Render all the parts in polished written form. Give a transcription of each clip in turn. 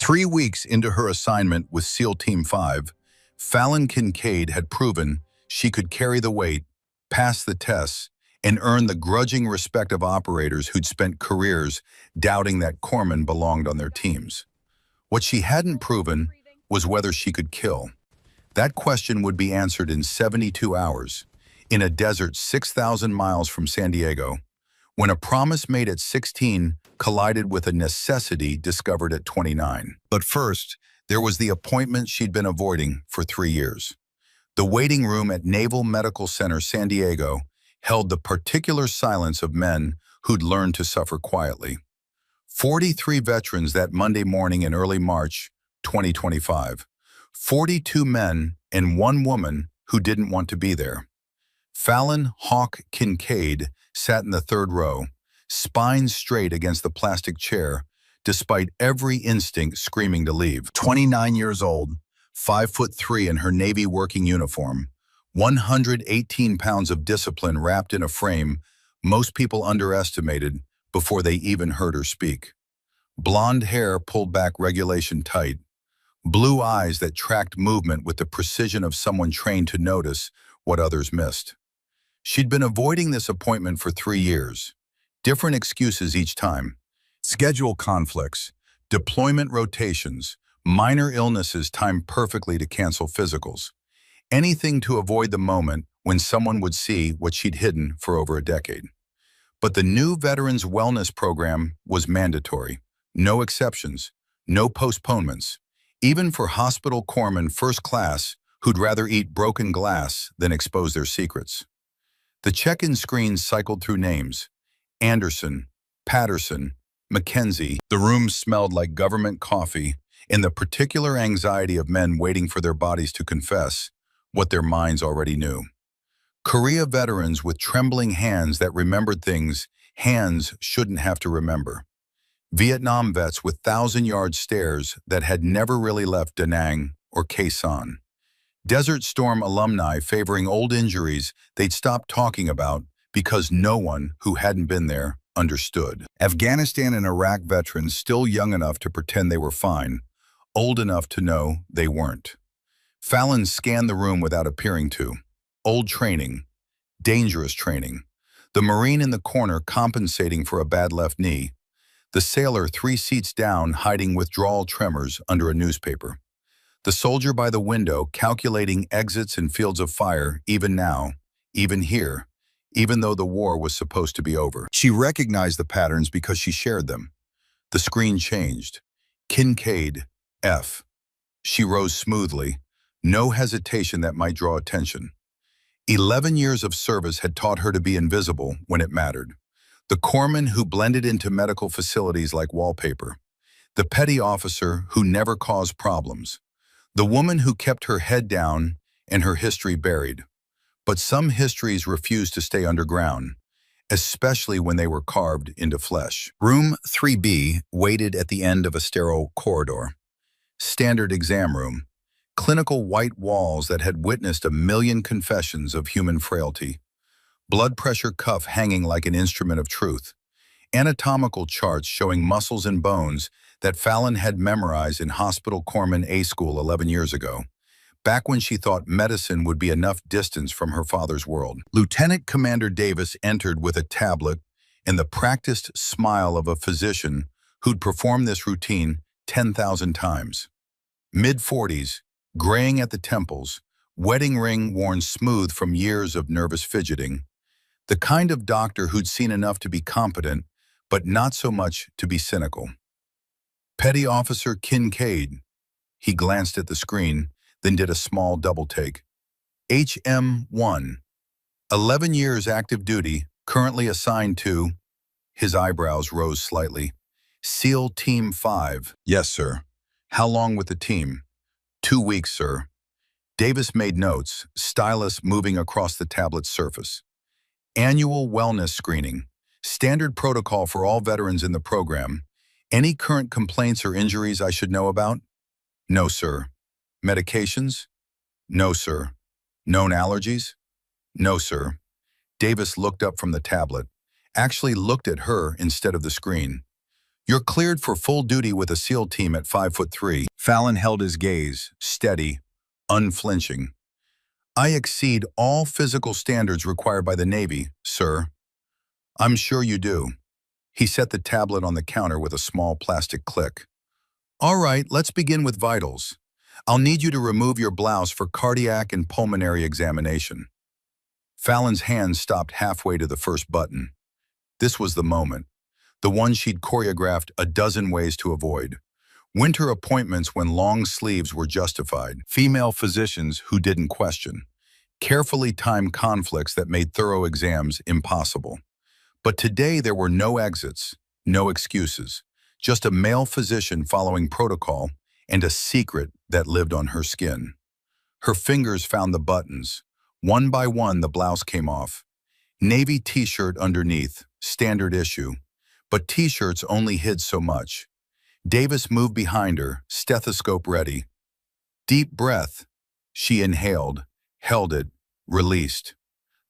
3 weeks into her assignment with SEAL Team 5, Fallon Kincaid had proven she could carry the weight, pass the tests, and earn the grudging respect of operators who'd spent careers doubting that corpsmen belonged on their teams. What she hadn't proven was whether she could kill. That question would be answered in 72 hours, in a desert 6,000 miles from San Diego, when a promise made at 16 collided with a necessity discovered at 29. But first, there was the appointment she'd been avoiding for 3 years. The waiting room at Naval Medical Center San Diego held the particular silence of men who'd learned to suffer quietly. 43 veterans that Monday morning in early March 2025. 42 men and 1 woman who didn't want to be there. Fallon Hawk Kincaid sat in the 3rd row, spine straight against the plastic chair, despite every instinct screaming to leave. 29 years old, 5'3" in her Navy working uniform, 118 pounds of discipline wrapped in a frame most people underestimated before they even heard her speak. Blonde hair pulled back regulation tight, blue eyes that tracked movement with the precision of someone trained to notice what others missed. She'd been avoiding this appointment for 3 years. Different excuses each time. Schedule conflicts, deployment rotations, minor illnesses timed perfectly to cancel physicals. Anything to avoid the moment when someone would see what she'd hidden for over a decade. But the new Veterans Wellness Program was mandatory. No exceptions, no postponements, even for hospital corpsmen first class who'd rather eat broken glass than expose their secrets. The check-in screens cycled through names: Anderson, Patterson, Mackenzie. The room smelled like government coffee, and the particular anxiety of men waiting for their bodies to confess what their minds already knew. Korea veterans with trembling hands that remembered things hands shouldn't have to remember. Vietnam vets with 1,000-yard stares that had never really left Da Nang or Khe Sanh. Desert Storm alumni favoring old injuries they'd stopped talking about because no one who hadn't been there understood. Afghanistan and Iraq veterans still young enough to pretend they were fine, old enough to know they weren't. Fallon scanned the room without appearing to. Old training, dangerous training. The Marine in the corner compensating for a bad left knee. The sailor 3 seats down hiding withdrawal tremors under a newspaper. The soldier by the window calculating exits and fields of fire even now, even here, even though the war was supposed to be over. She recognized the patterns because she shared them. The screen changed. Kincaid, F. She rose smoothly, no hesitation that might draw attention. 11 years of service had taught her to be invisible when it mattered. The corpsman who blended into medical facilities like wallpaper. The petty officer who never caused problems. The woman who kept her head down and her history buried. But some histories refused to stay underground, especially when they were carved into flesh. Room 3B waited at the end of a sterile corridor. Standard exam room. Clinical white walls that had witnessed 1,000,000 confessions of human frailty. Blood pressure cuff hanging like an instrument of truth. Anatomical charts showing muscles and bones that Fallon had memorized in Hospital Corpsman A School 11 years ago, back when she thought medicine would be enough distance from her father's world. Lieutenant Commander Davis entered with a tablet and the practiced smile of a physician who'd performed this routine 10,000 times. Mid-40s, graying at the temples, wedding ring worn smooth from years of nervous fidgeting. The kind of doctor who'd seen enough to be competent, but not so much to be cynical. Petty Officer Kincaid. He glanced at the screen, then did a small double take. HM1. 11 years active duty, currently assigned to... His eyebrows rose slightly. SEAL Team 5. Yes, sir. How long with the team? 2 weeks, sir. Davis made notes, stylus moving across the tablet's surface. Annual wellness screening. Standard protocol for all veterans in the program. Any current complaints or injuries I should know about? No, sir. Medications? No, sir. Known allergies? No, sir. Davis looked up from the tablet, actually looked at her instead of the screen. You're cleared for full duty with a SEAL team at 5'3". Fallon held his gaze, steady, unflinching. I exceed all physical standards required by the Navy, sir. I'm sure you do. He set the tablet on the counter with a small plastic click. All right, let's begin with vitals. I'll need you to remove your blouse for cardiac and pulmonary examination. Fallon's hand stopped halfway to the first button. This was the moment, the one she'd choreographed a dozen ways to avoid. Winter appointments when long sleeves were justified, female physicians who didn't question, carefully timed conflicts that made thorough exams impossible. But today there were no exits, no excuses, just a male physician following protocol and a secret that lived on her skin. Her fingers found the buttons. One by one the blouse came off. Navy t-shirt underneath, standard issue. But t-shirts only hid so much. Davis moved behind her, stethoscope ready. Deep breath. She inhaled, held it, released.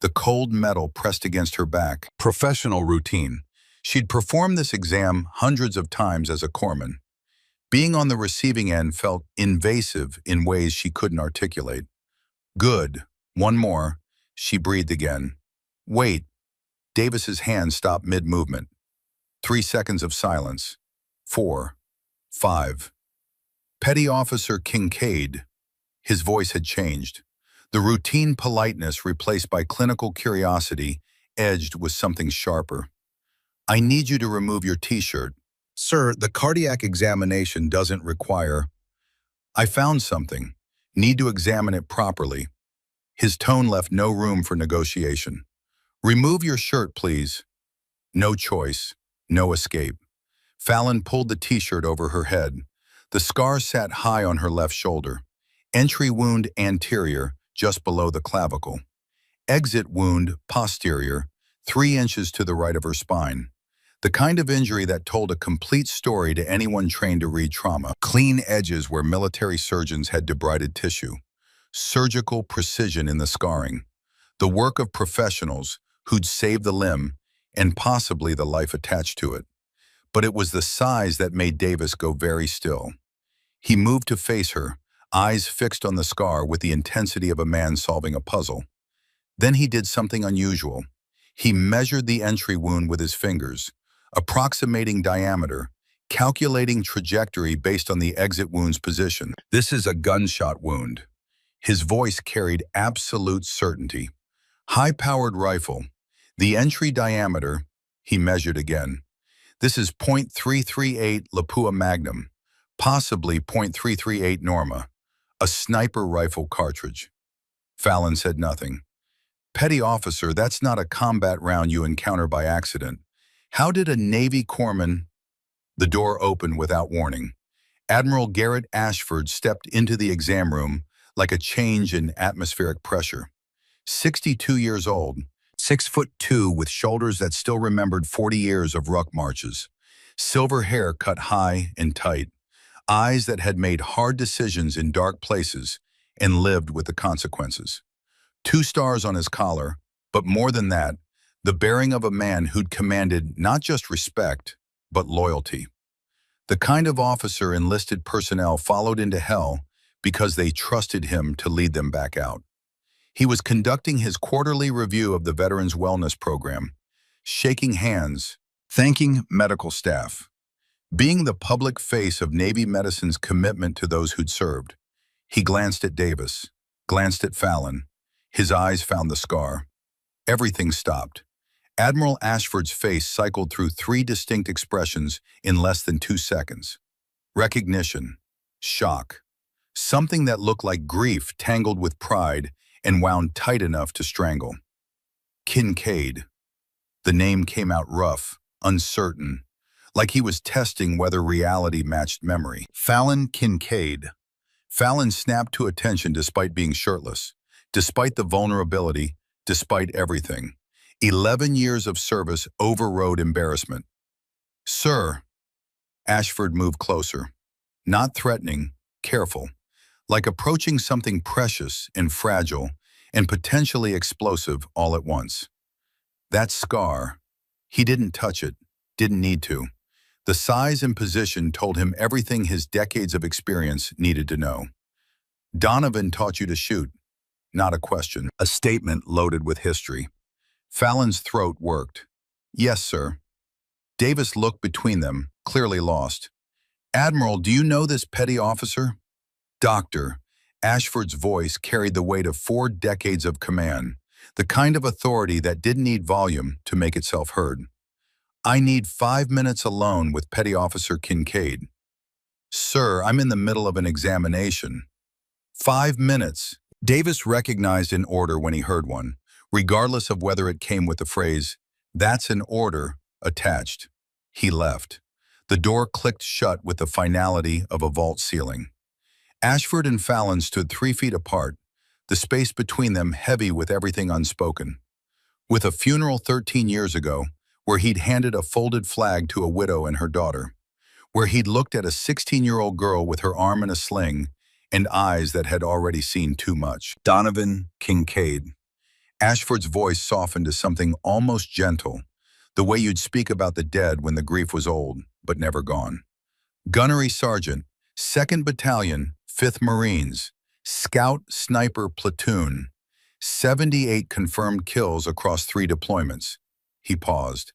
The cold metal pressed against her back. Professional routine. She'd performed this exam hundreds of times as a corpsman. Being on the receiving end felt invasive in ways she couldn't articulate. Good. One more. She breathed again. Wait. Davis's hand stopped mid-movement. 3 seconds of silence. 4. 5. Petty Officer Kincaid. His voice had changed. The routine politeness replaced by clinical curiosity, edged with something sharper. I need you to remove your t-shirt. Sir, the cardiac examination doesn't require. I found something. Need to examine it properly. His tone left no room for negotiation. Remove your shirt, please. No choice. No escape. Fallon pulled the t-shirt over her head. The scar sat high on her left shoulder. Entry wound anterior, just below the clavicle. Exit wound posterior, 3 inches to the right of her spine. The kind of injury that told a complete story to anyone trained to read trauma. Clean edges where military surgeons had debrided tissue. Surgical precision in the scarring. The work of professionals who'd saved the limb and possibly the life attached to it. But it was the size that made Davis go very still. He moved to face her, eyes fixed on the scar with the intensity of a man solving a puzzle. Then he did something unusual. He measured the entry wound with his fingers, approximating diameter, calculating trajectory based on the exit wound's position. This is a gunshot wound. His voice carried absolute certainty. High-powered rifle. The entry diameter, he measured again. This is .338 Lapua Magnum, possibly .338 Norma, a sniper rifle cartridge. Fallon said nothing. Petty officer, that's not a combat round you encounter by accident. How did a Navy corpsman... The door opened without warning. Admiral Garrett Ashford stepped into the exam room like a change in atmospheric pressure. 62 years old, 6'2" with shoulders that still remembered 40 years of ruck marches. Silver hair cut high and tight. Eyes that had made hard decisions in dark places and lived with the consequences. 2 stars on his collar, but more than that, the bearing of a man who'd commanded not just respect, but loyalty. The kind of officer enlisted personnel followed into hell because they trusted him to lead them back out. He was conducting his quarterly review of the Veterans Wellness Program, shaking hands, thanking medical staff. Being the public face of Navy medicine's commitment to those who'd served, he glanced at Davis, glanced at Fallon. His eyes found the scar. Everything stopped. Admiral Ashford's face cycled through 3 distinct expressions in less than 2 seconds. Recognition, shock, something that looked like grief tangled with pride and wound tight enough to strangle. Kincaid. The name came out rough, uncertain, like he was testing whether reality matched memory. Fallon Kincaid. Fallon snapped to attention despite being shirtless, despite the vulnerability, despite everything. 11 years of service overrode embarrassment. Sir. Ashford moved closer, not threatening, careful, like approaching something precious and fragile and potentially explosive all at once. That scar, he didn't touch it, didn't need to. The size and position told him everything his decades of experience needed to know. Donovan taught you to shoot, not a question. A statement loaded with history. Fallon's throat worked. Yes, sir. Davis looked between them, clearly lost. Admiral, do you know this petty officer? Doctor. Ashford's voice carried the weight of 4 decades of command, the kind of authority that didn't need volume to make itself heard. I need 5 minutes alone with Petty Officer Kincaid. Sir, I'm in the middle of an examination. 5 minutes. Davis recognized an order when he heard one, regardless of whether it came with the phrase, "That's an order," attached. He left. The door clicked shut with the finality of a vault ceiling. Ashford and Fallon stood 3 feet apart, the space between them heavy with everything unspoken. With a funeral 13 years ago, where he'd handed a folded flag to a widow and her daughter, where he'd looked at a 16-year-old girl with her arm in a sling and eyes that had already seen too much. Donovan Kincaid. Ashford's voice softened to something almost gentle, the way you'd speak about the dead when the grief was old, but never gone. Gunnery Sergeant, 2nd Battalion, 5th Marines, Scout Sniper Platoon, 78 confirmed kills across 3 deployments. He paused.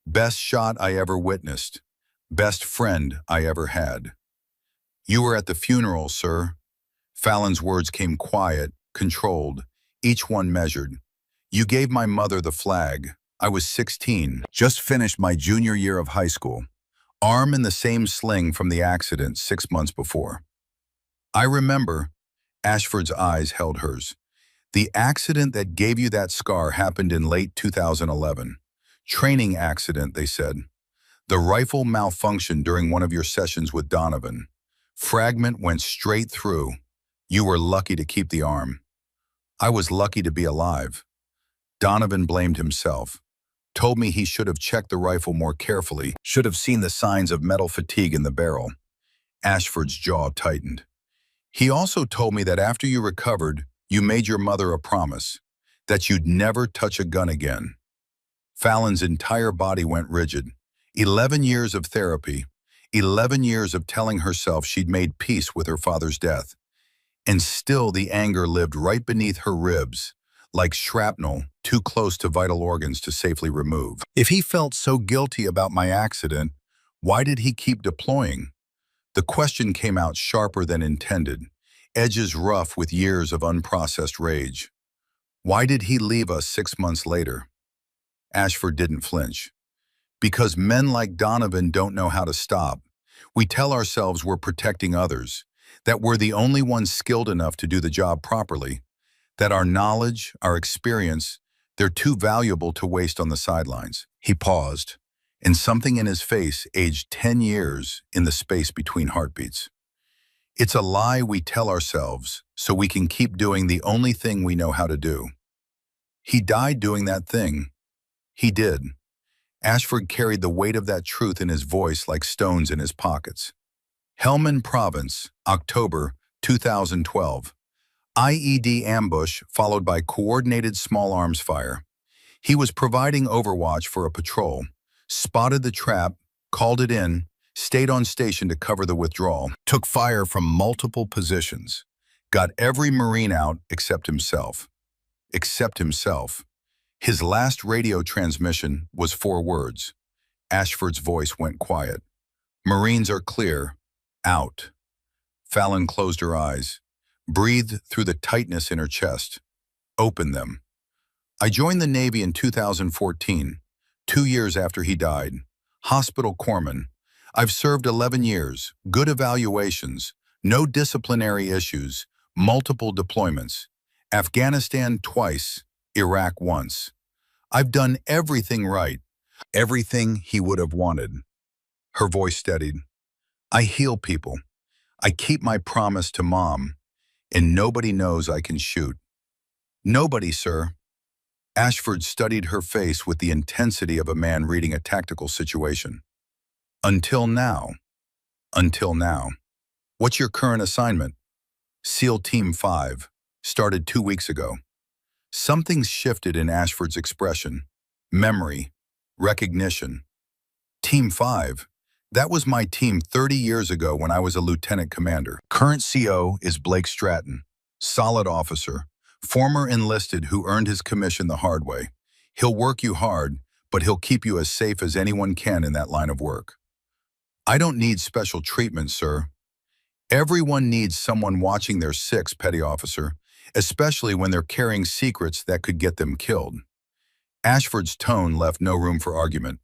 Best shot I ever witnessed. Best friend I ever had. You were at the funeral, sir. Fallon's words came quiet, controlled, each one measured. You gave my mother the flag. I was 16, just finished my junior year of high school. Arm in the same sling from the accident 6 months before. I remember. Ashford's eyes held hers. The accident that gave you that scar happened in late 2011. Training accident, they said. The rifle malfunctioned during one of your sessions with Donovan. Fragment went straight through. You were lucky to keep the arm. I was lucky to be alive. Donovan blamed himself. Told me he should have checked the rifle more carefully, should have seen the signs of metal fatigue in the barrel. Ashford's jaw tightened. He also told me that after you recovered, you made your mother a promise, that you'd never touch a gun again. Fallon's entire body went rigid. 11 years of therapy, 11 years of telling herself she'd made peace with her father's death. And still the anger lived right beneath her ribs, like shrapnel, too close to vital organs to safely remove. If he felt so guilty about my accident, why did he keep deploying? The question came out sharper than intended, edges rough with years of unprocessed rage. Why did he leave us 6 months later? Ashford didn't flinch. Because men like Donovan don't know how to stop. We tell ourselves we're protecting others, that we're the only ones skilled enough to do the job properly, that our knowledge, our experience, they're too valuable to waste on the sidelines. He paused, and something in his face aged 10 years in the space between heartbeats. It's a lie we tell ourselves so we can keep doing the only thing we know how to do. He died doing that thing. He did. Ashford carried the weight of that truth in his voice like stones in his pockets. Helmand Province, October 2012. IED ambush followed by coordinated small arms fire. He was providing overwatch for a patrol, spotted the trap, called it in, stayed on station to cover the withdrawal, took fire from multiple positions, got every Marine out except himself. Except himself. His last radio transmission was 4 words. Ashford's voice went quiet. Marines are clear. Out. Fallon closed her eyes, breathed through the tightness in her chest. Opened them. I joined the Navy in 2014, 2 years after he died. Hospital corpsman. I've served 11 years, good evaluations, no disciplinary issues, multiple deployments. Afghanistan twice, Iraq once. I've done everything right, everything he would have wanted. Her voice steadied. I heal people. I keep my promise to Mom, and nobody knows I can shoot. Nobody, sir. Ashford studied her face with the intensity of a man reading a tactical situation. Until now. Until now. What's your current assignment? SEAL Team 5. Started 2 weeks ago. Something shifted in Ashford's expression. Memory. Recognition. Team 5. That was my team 30 years ago when I was a lieutenant commander. Current CO is Blake Stratton, solid officer, former enlisted who earned his commission the hard way. He'll work you hard, but he'll keep you as safe as anyone can in that line of work. I don't need special treatment, sir. Everyone needs someone watching their six, petty officer, especially when they're carrying secrets that could get them killed. Ashford's tone left no room for argument.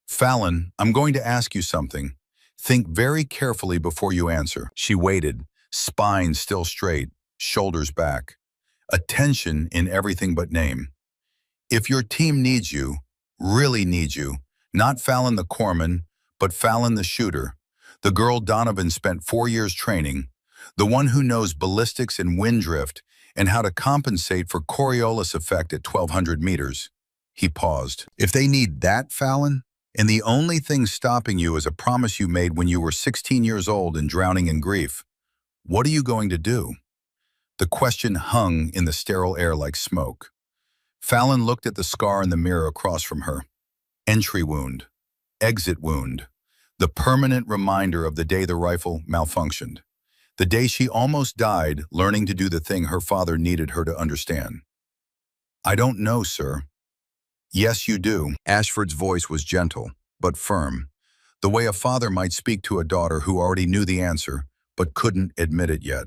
Fallon, I'm going to ask you something. Think very carefully before you answer. She waited, spine still straight, shoulders back. Attention in everything but name. If your team needs you, really needs you, not Fallon the corpsman, but Fallon the shooter, the girl Donovan spent 4 years training, the one who knows ballistics and wind drift and how to compensate for Coriolis effect at 1,200 meters. He paused. If they need that, Fallon, and the only thing stopping you is a promise you made when you were 16 years old and drowning in grief, what are you going to do? The question hung in the sterile air like smoke. Fallon looked at the scar in the mirror across from her. Entry wound. Exit wound. The permanent reminder of the day the rifle malfunctioned. The day she almost died learning to do the thing her father needed her to understand. I don't know, sir. Yes, you do. Ashford's voice was gentle, but firm, the way a father might speak to a daughter who already knew the answer, but couldn't admit it yet.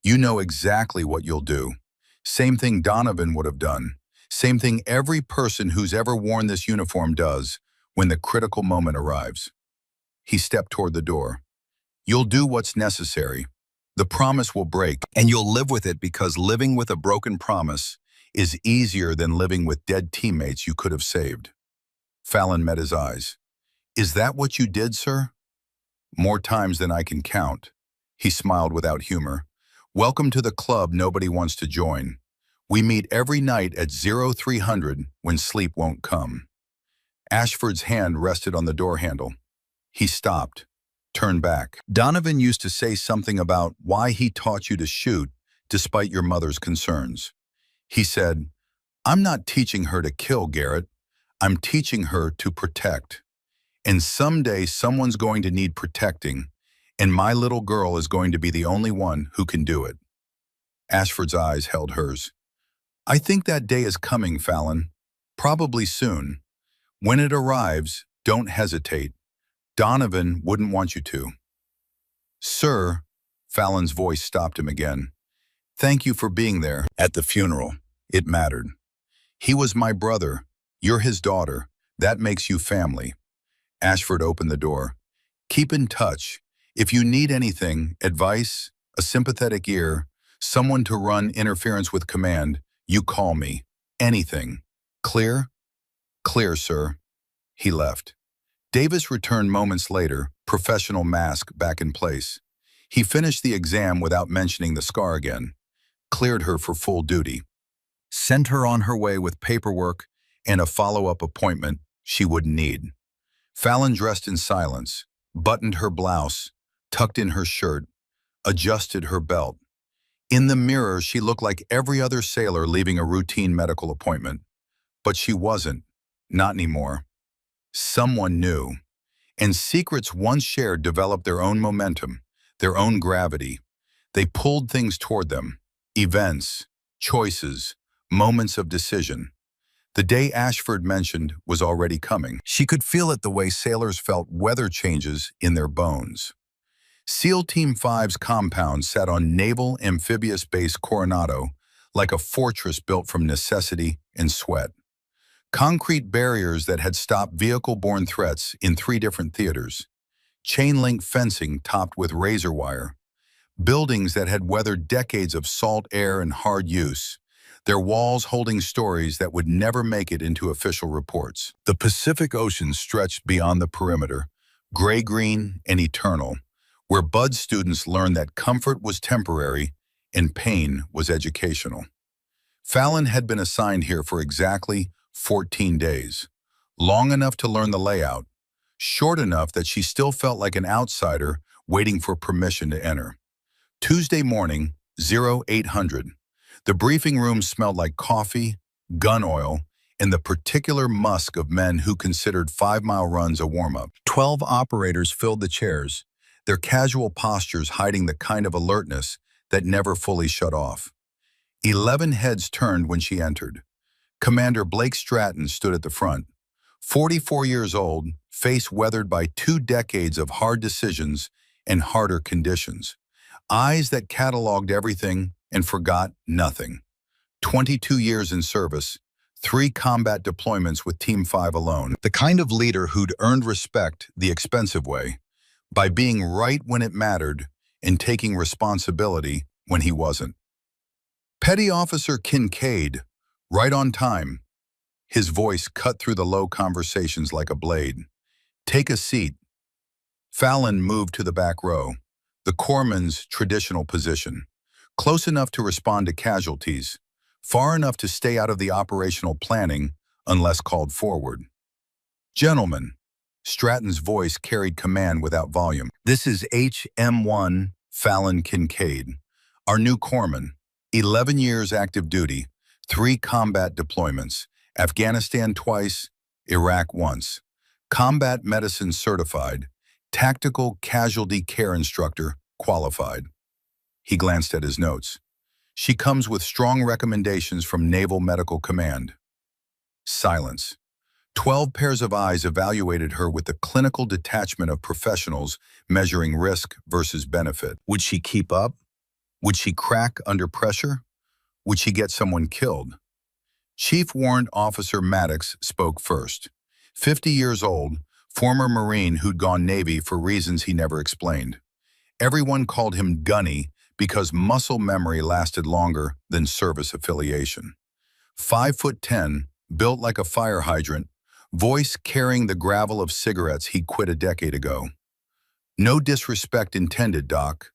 You know exactly what you'll do. Same thing Donovan would have done. Same thing every person who's ever worn this uniform does when the critical moment arrives. He stepped toward the door. You'll do what's necessary. The promise will break, and you'll live with it because living with a broken promise is easier than living with dead teammates you could have saved. Fallon met his eyes. Is that what you did, sir? More times than I can count. He smiled without humor. Welcome to the club nobody wants to join. We meet every night at 0300 when sleep won't come. Ashford's hand rested on the door handle. He stopped, turned back. Donovan used to say something about why he taught you to shoot despite your mother's concerns. He said, I'm not teaching her to kill, Garrett. I'm teaching her to protect. And someday someone's going to need protecting, and my little girl is going to be the only one who can do it. Ashford's eyes held hers. I think that day is coming, Fallon. Probably soon. When it arrives, don't hesitate. Donovan wouldn't want you to. Sir, Fallon's voice stopped him again. Thank you for being there at the funeral. It mattered. He was my brother. You're his daughter. That makes you family. Ashford opened the door. Keep in touch. If you need anything, advice, a sympathetic ear, someone to run interference with command, you call me. Anything. Clear? Clear, sir. He left. Davis returned moments later, professional mask back in place. He finished the exam without mentioning the scar again. Cleared her for full duty. Sent her on her way with paperwork and a follow-up appointment she wouldn't need. Fallon dressed in silence, buttoned her blouse, tucked in her shirt, adjusted her belt. In the mirror, she looked like every other sailor leaving a routine medical appointment. But she wasn't. Not anymore. Someone knew. And secrets once shared developed their own momentum, their own gravity. They pulled things toward them. Events, choices, moments of decision. The day Ashford mentioned was already coming. She could feel it the way sailors felt weather changes in their bones. SEAL Team 5's compound sat on Naval Amphibious Base Coronado like a fortress built from necessity and sweat. Concrete barriers that had stopped vehicle-borne threats in 3 different theaters. Chain-link fencing topped with razor wire. Buildings that had weathered decades of salt air and hard use. Their walls holding stories that would never make it into official reports. The Pacific Ocean stretched beyond the perimeter, gray-green and eternal, where Bud students learned that comfort was temporary and pain was educational. Fallon had been assigned here for exactly 14 days, long enough to learn the layout, short enough that she still felt like an outsider waiting for permission to enter. Tuesday morning, 0800. The briefing room smelled like coffee, gun oil, in the particular musk of men who considered 5-mile runs a warm-up. 12 operators filled the chairs, their casual postures hiding the kind of alertness that never fully shut off. 11 heads turned when she entered. Commander Blake Stratton stood at the front. 44 years old, face weathered by 2 decades of hard decisions and harder conditions. Eyes that cataloged everything and forgot nothing. 22 years in service, 3 combat deployments with Team 5 alone. The kind of leader who'd earned respect the expensive way, by being right when it mattered and taking responsibility when he wasn't. Petty Officer Kincaid, right on time. His voice cut through the low conversations like a blade. Take a seat. Fallon moved to the back row, the corpsman's traditional position, close enough to respond to casualties, far enough to stay out of the operational planning unless called forward. Gentlemen, Stratton's voice carried command without volume. This is HM1 Fallon Kincaid, our new corpsman, 11 years active duty, 3 combat deployments, Afghanistan twice, Iraq once, combat medicine certified, tactical casualty care instructor qualified. He glanced at his notes. She comes with strong recommendations from Naval Medical Command. Silence. 12 pairs of eyes evaluated her with the clinical detachment of professionals measuring risk versus benefit. Would she keep up? Would she crack under pressure? Would she get someone killed? Chief Warrant Officer Maddox spoke first. 50 years old, former Marine who'd gone Navy for reasons he never explained. Everyone called him Gunny because muscle memory lasted longer than service affiliation. 5'10", built like a fire hydrant, voice carrying the gravel of cigarettes he quit a decade ago. No disrespect intended, Doc.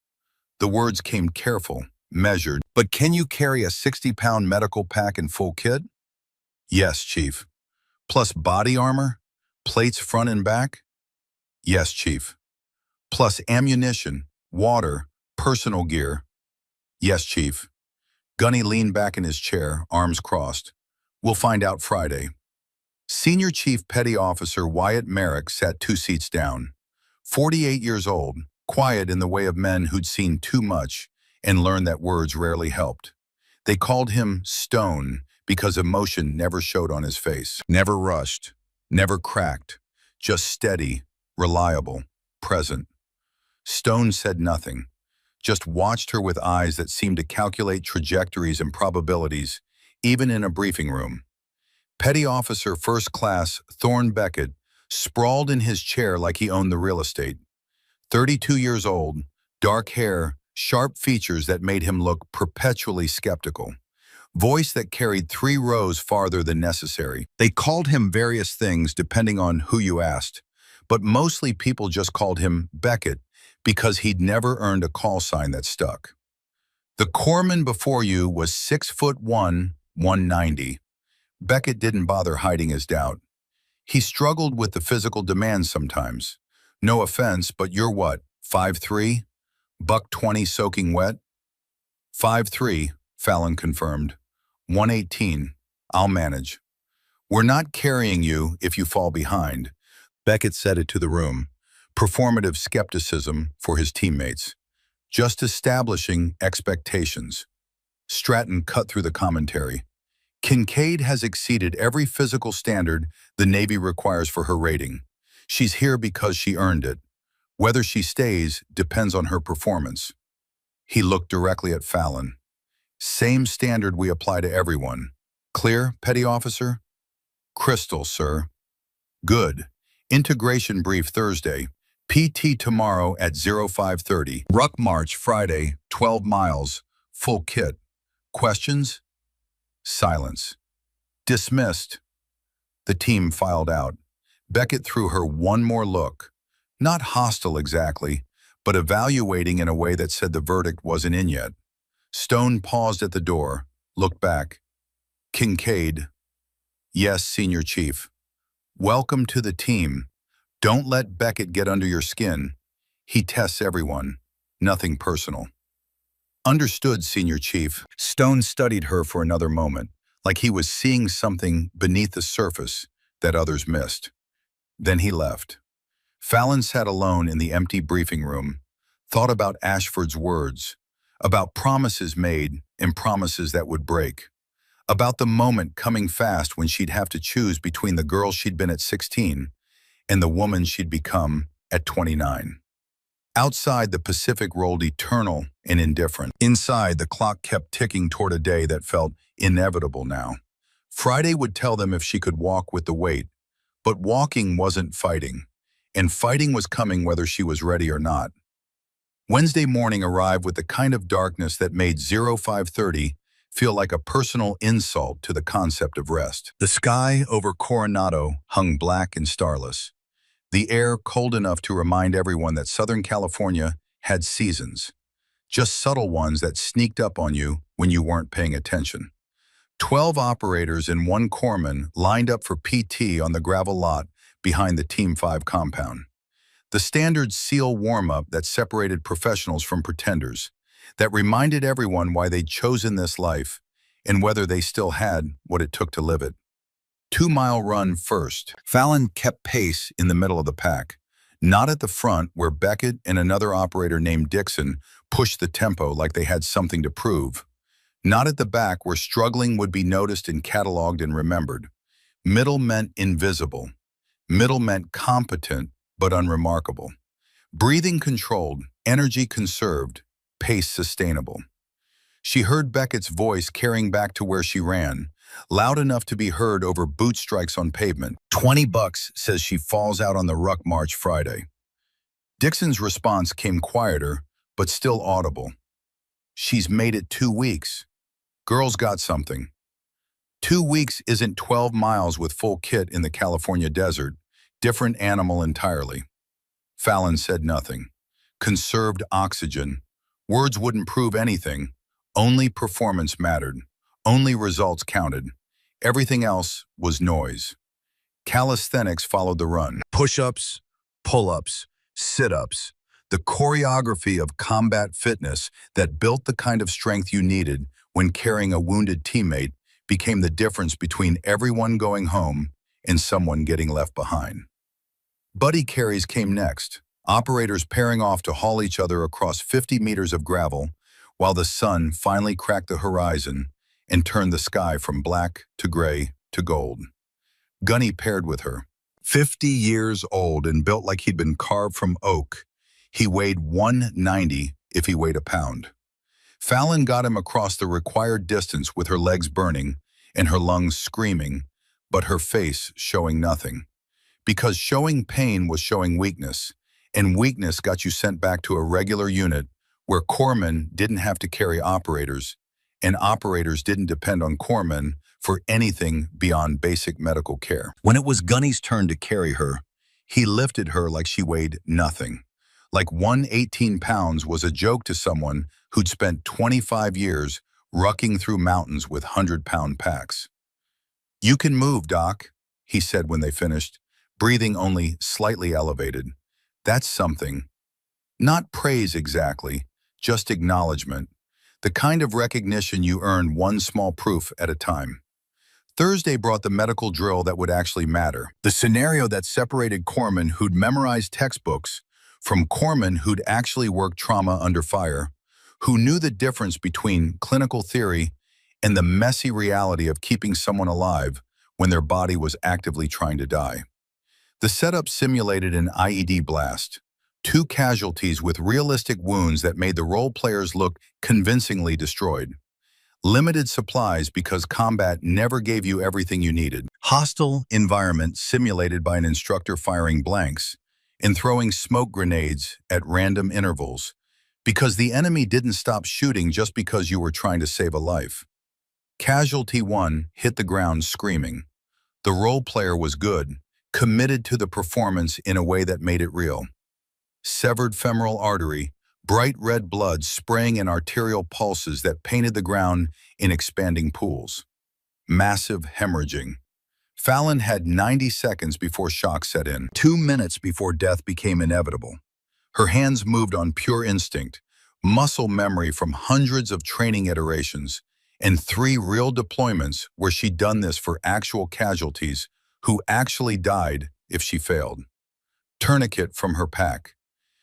The words came careful, measured. But can you carry a 60-pound medical pack in full kit? Yes, Chief. Plus body armor? Plates front and back? Yes, Chief. Plus ammunition, water, personal gear? Yes, Chief. Gunny leaned back in his chair, arms crossed. We'll find out Friday. Senior Chief Petty Officer Wyatt Merrick sat 2 seats down. 48 years old, quiet in the way of men who'd seen too much and learned that words rarely helped. They called him Stone because emotion never showed on his face. Never rushed, never cracked, just steady, reliable, present. Stone said nothing, just watched her with eyes that seemed to calculate trajectories and probabilities, even in a briefing room. Petty Officer First Class Thorne Beckett sprawled in his chair like he owned the real estate. 32 years old, dark hair, sharp features that made him look perpetually skeptical. Voice that carried 3 rows farther than necessary. They called him various things depending on who you asked, but mostly people just called him Beckett because he'd never earned a call sign that stuck. The corpsman before you was 6'1", 190. Beckett didn't bother hiding his doubt. He struggled with the physical demands sometimes. No offense, but you're what, 5'3"? $120 soaking wet? 5'3", Fallon confirmed. 118, I'll manage. We're not carrying you if you fall behind. Beckett said it to the room. Performative skepticism for his teammates. Just establishing expectations. Stratton cut through the commentary. Kincaid has exceeded every physical standard the Navy requires for her rating. She's here because she earned it. Whether she stays depends on her performance. He looked directly at Fallon. Same standard we apply to everyone. Clear, Petty Officer? Crystal, sir. Good. Integration brief Thursday. PT tomorrow at 0530. Ruck March Friday, 12 miles. Full kit. Questions? Silence. Dismissed. The team filed out. Beckett threw her one more look. Not hostile exactly, but evaluating in a way that said the verdict wasn't in yet. Stone paused at the door, looked back. Kincaid. Yes, Senior Chief. Welcome to the team. Don't let Beckett get under your skin. He tests everyone. Nothing personal. Understood, Senior Chief. Stone studied her for another moment, like he was seeing something beneath the surface that others missed. Then he left. Fallon sat alone in the empty briefing room, thought about Ashford's words, about promises made and promises that would break, about the moment coming fast when she'd have to choose between the girl she'd been at 16 and the woman she'd become at 29. Outside, the Pacific rolled eternal and indifferent. Inside, the clock kept ticking toward a day that felt inevitable now. Friday would tell them if she could walk with the weight, but walking wasn't fighting, and fighting was coming whether she was ready or not. Wednesday morning arrived with the kind of darkness that made 0530 feel like a personal insult to the concept of rest. The sky over Coronado hung black and starless, the air cold enough to remind everyone that Southern California had seasons, just subtle ones that sneaked up on you when you weren't paying attention. 12 operators and 1 corpsman lined up for PT on the gravel lot behind the Team 5 compound. The standard SEAL warm-up that separated professionals from pretenders, that reminded everyone why they'd chosen this life and whether they still had what it took to live it. 2-mile run first. Fallon kept pace in the middle of the pack, not at the front where Beckett and another operator named Dixon pushed the tempo like they had something to prove. Not at the back where struggling would be noticed and cataloged and remembered. Middle meant invisible. Middle meant competent but unremarkable. Breathing controlled, energy conserved, pace sustainable. She heard Beckett's voice carrying back to where she ran, loud enough to be heard over boot strikes on pavement. $20 says she falls out on the ruck march Friday. Dixon's response came quieter, but still audible. She's made it 2 weeks. Girl's got something. 2 weeks isn't 12 miles with full kit in the California desert, different animal entirely. Fallon said nothing. Conserved oxygen. Words wouldn't prove anything. Only performance mattered. Only results counted. Everything else was noise. Calisthenics followed the run. Push-ups, pull-ups, sit-ups. The choreography of combat fitness that built the kind of strength you needed when carrying a wounded teammate became the difference between everyone going home and someone getting left behind. Buddy carries came next, operators pairing off to haul each other across 50 meters of gravel while the sun finally cracked the horizon and turned the sky from black to gray to gold. Gunny paired with her. 50 years old and built like he'd been carved from oak. He weighed 190 if he weighed a pound. Fallon got him across the required distance with her legs burning and her lungs screaming, but her face showing nothing. Because showing pain was showing weakness, and weakness got you sent back to a regular unit where corpsmen didn't have to carry operators, and operators didn't depend on corpsmen for anything beyond basic medical care. When it was Gunny's turn to carry her, he lifted her like she weighed nothing. Like 118 pounds was a joke to someone who'd spent 25 years rucking through mountains with 100-pound packs. "You can move, Doc," he said when they finished, breathing only slightly elevated. That's something. Not praise exactly, just acknowledgement. The kind of recognition you earn one small proof at a time. Thursday brought the medical drill that would actually matter. The scenario that separated corpsmen who'd memorized textbooks from corpsmen who'd actually worked trauma under fire, who knew the difference between clinical theory and the messy reality of keeping someone alive when their body was actively trying to die. The setup simulated an IED blast, 2 casualties with realistic wounds that made the role players look convincingly destroyed. Limited supplies because combat never gave you everything you needed. Hostile environment simulated by an instructor firing blanks and throwing smoke grenades at random intervals because the enemy didn't stop shooting just because you were trying to save a life. Casualty 1 hit the ground screaming. The role player was good, committed to the performance in a way that made it real. Severed femoral artery, bright red blood spraying in arterial pulses that painted the ground in expanding pools. Massive hemorrhaging. Fallon had 90 seconds before shock set in, 2 minutes before death became inevitable. Her hands moved on pure instinct, muscle memory from hundreds of training iterations, and 3 real deployments where she'd done this for actual casualties who actually died if she failed. Tourniquet from her pack.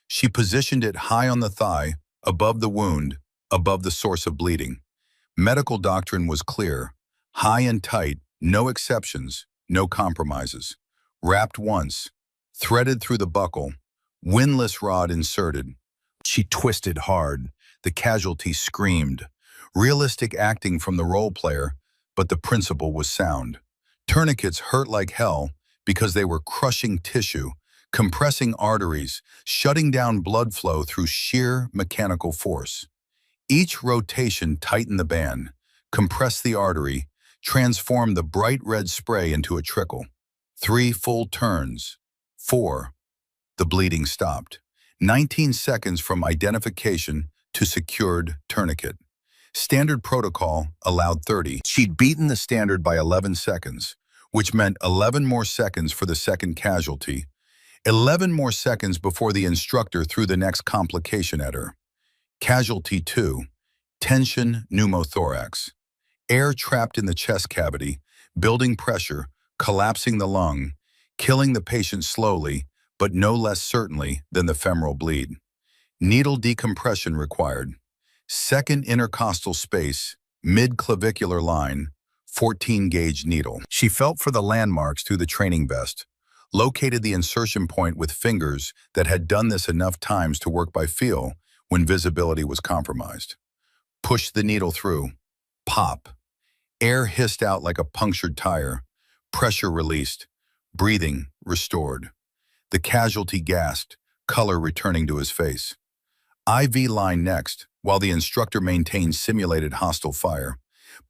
She positioned it high on the thigh, above the wound, above the source of bleeding. Medical doctrine was clear. High and tight, no exceptions, no compromises. Wrapped once, threaded through the buckle, windlass rod inserted. She twisted hard. The casualty screamed. Realistic acting from the role player, but the principle was sound. Tourniquets hurt like hell because they were crushing tissue, compressing arteries, shutting down blood flow through sheer mechanical force. Each rotation tightened the band, compressed the artery, transformed the bright red spray into a trickle. 3 full turns. 4. The bleeding stopped. 19 seconds from identification to secured tourniquet. Standard protocol allowed 30. She'd beaten the standard by 11 seconds, which meant 11 more seconds for the second casualty, 11 more seconds before the instructor threw the next complication at her. Casualty 2, tension pneumothorax. Air trapped in the chest cavity, building pressure, collapsing the lung, killing the patient slowly, but no less certainly than the femoral bleed. Needle decompression required. Second intercostal space, mid-clavicular line, 14-gauge needle. She felt for the landmarks through the training vest, located the insertion point with fingers that had done this enough times to work by feel when visibility was compromised. Pushed the needle through. Pop. Air hissed out like a punctured tire. Pressure released. Breathing restored. The casualty gasped, color returning to his face. IV line next, while the instructor maintained simulated hostile fire.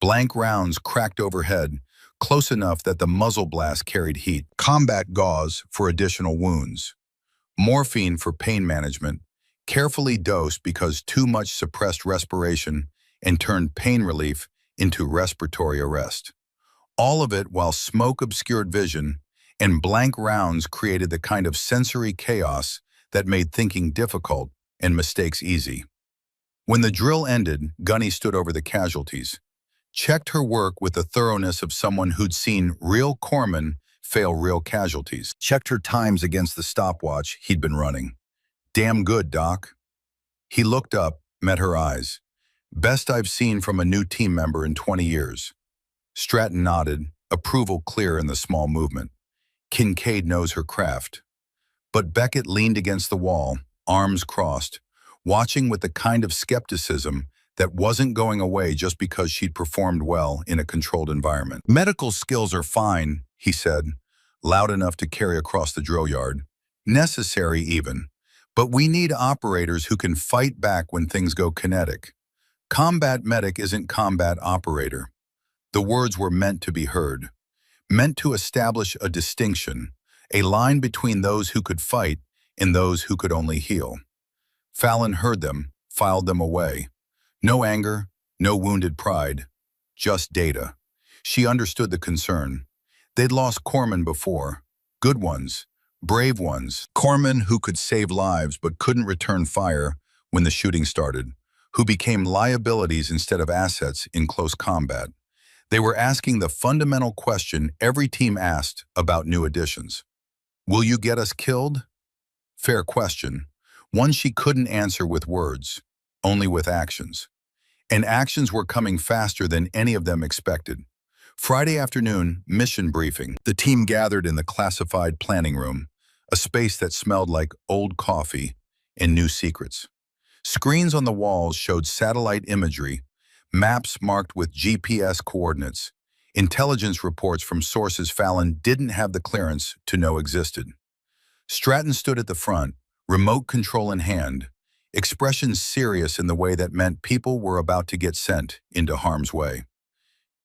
Blank rounds cracked overhead, close enough that the muzzle blast carried heat. Combat gauze for additional wounds. Morphine for pain management, carefully dosed because too much suppressed respiration and turned pain relief into respiratory arrest. All of it while smoke obscured vision and blank rounds created the kind of sensory chaos that made thinking difficult and mistakes easy. When the drill ended, Gunny stood over the casualties, checked her work with the thoroughness of someone who'd seen real corpsmen fail real casualties, checked her times against the stopwatch he'd been running. Damn good, Doc. He looked up, met her eyes. Best I've seen from a new team member in 20 years. Stratton nodded, approval clear in the small movement. Kincaid knows her craft. But Beckett leaned against the wall, arms crossed, watching with the kind of skepticism that wasn't going away just because she'd performed well in a controlled environment. Medical skills are fine, he said, loud enough to carry across the drill yard. Necessary even. But we need operators who can fight back when things go kinetic. Combat medic isn't combat operator. The words were meant to be heard, meant to establish a distinction, a line between those who could fight and those who could only heal. Fallon heard them, filed them away. No anger, no wounded pride, just data. She understood the concern. They'd lost corpsmen before, good ones, brave ones, corpsmen who could save lives but couldn't return fire when the shooting started, who became liabilities instead of assets in close combat. They were asking the fundamental question every team asked about new additions. Will you get us killed? Fair question, one she couldn't answer with words, only with actions. And actions were coming faster than any of them expected. Friday afternoon, mission briefing. The team gathered in the classified planning room, a space that smelled like old coffee and new secrets. Screens on the walls showed satellite imagery, maps marked with GPS coordinates, intelligence reports from sources Fallon didn't have the clearance to know existed. Stratton stood at the front, remote control in hand, expressions serious in the way that meant people were about to get sent into harm's way.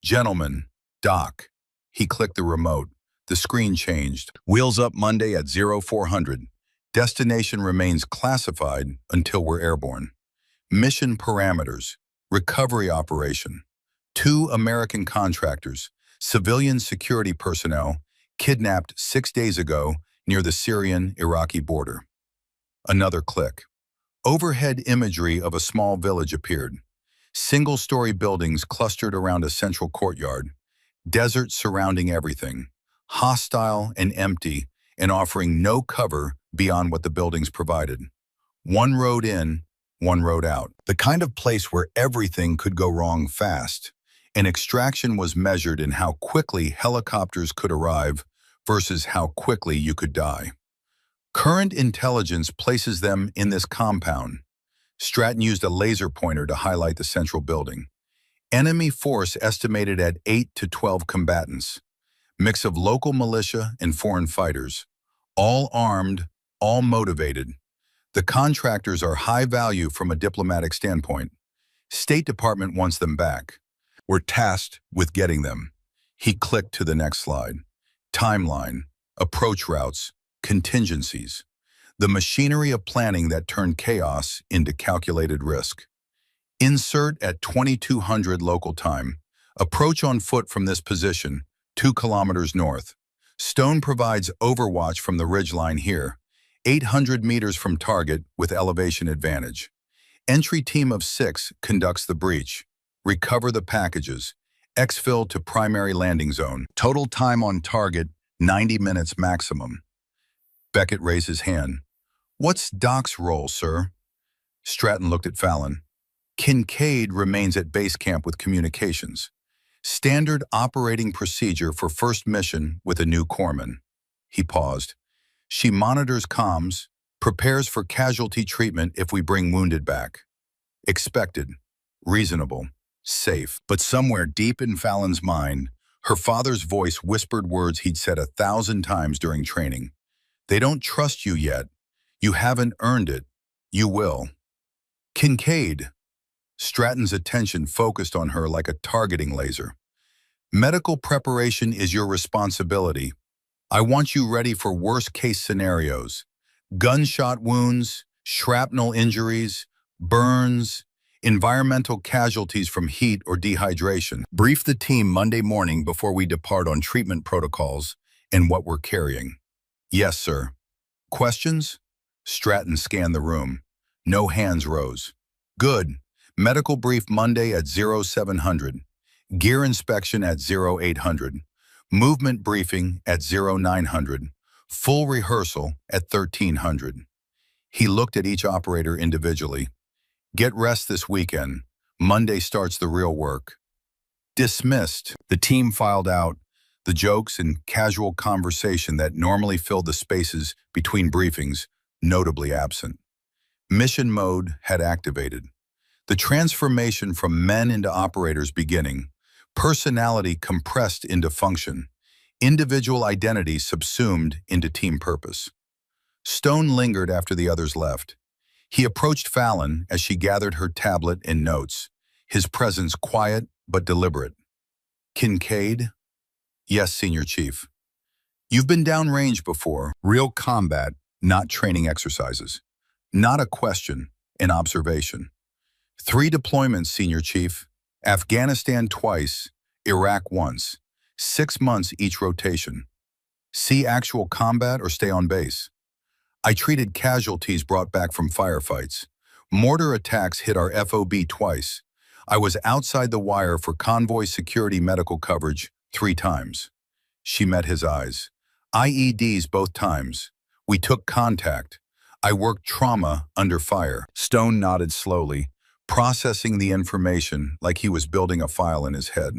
Gentlemen, Doc. He clicked the remote. The screen changed. Wheels up Monday at 0400. Destination remains classified until we're airborne. Mission parameters. Recovery operation. 2 American contractors, civilian security personnel, kidnapped 6 days ago near the Syrian-Iraqi border. Another click. Overhead imagery of a small village appeared. Single-story buildings clustered around a central courtyard, desert surrounding everything, hostile and empty, and offering no cover beyond what the buildings provided. One road in, one road out. The kind of place where everything could go wrong fast. And extraction was measured in how quickly helicopters could arrive versus how quickly you could die. Current intelligence places them in this compound. Stratton used a laser pointer to highlight the central building. Enemy force estimated at 8 to 12 combatants. Mix of local militia and foreign fighters. All armed, all motivated. The contractors are high value from a diplomatic standpoint. State Department wants them back. We're tasked with getting them. He clicked to the next slide. Timeline, approach routes, contingencies. The machinery of planning that turned chaos into calculated risk. Insert at 2200 local time. Approach on foot from this position, 2 kilometers north. Stone provides overwatch from the ridgeline here, 800 meters from target with elevation advantage. Entry team of 6 conducts the breach. Recover the packages. Exfil to primary landing zone. Total time on target, 90 minutes maximum. Beckett raised his hand. What's Doc's role, sir? Stratton looked at Fallon. Kincaid remains at base camp with communications. Standard operating procedure for first mission with a new corpsman. He paused. She monitors comms, prepares for casualty treatment if we bring wounded back. Expected, reasonable, safe. But somewhere deep in Fallon's mind, her father's voice whispered words he'd said 1,000 times during training. They don't trust you yet. You haven't earned it. You will. Kincaid. Stratton's attention focused on her like a targeting laser. Medical preparation is your responsibility. I want you ready for worst-case scenarios. Gunshot wounds, shrapnel injuries, burns, environmental casualties from heat or dehydration. Brief the team Monday morning before we depart on treatment protocols and what we're carrying. Yes, sir. Questions? Stratton scanned the room. No hands rose. Good. Medical brief Monday at 0700. Gear inspection at 0800. Movement briefing at 0900. Full rehearsal at 1300. He looked at each operator individually. Get rest this weekend. Monday starts the real work. Dismissed. The team filed out, the jokes and casual conversation that normally filled the spaces between briefings notably absent. Mission mode had activated. The transformation from men into operators beginning, personality compressed into function, individual identity subsumed into team purpose. Stone lingered after the others left. He approached Fallon as she gathered her tablet and notes, his presence quiet but deliberate. Kincaid? Yes, Senior Chief. You've been downrange before, real combat, not training exercises. Not a question, an observation. 3 deployments, Senior Chief. Afghanistan twice, Iraq once. 6 months each rotation. See actual combat or stay on base? I treated casualties brought back from firefights. Mortar attacks hit our FOB twice. I was outside the wire for convoy security medical coverage 3 times. She met his eyes. IEDs both times. We took contact. I worked trauma under fire. Stone nodded slowly, processing the information like he was building a file in his head.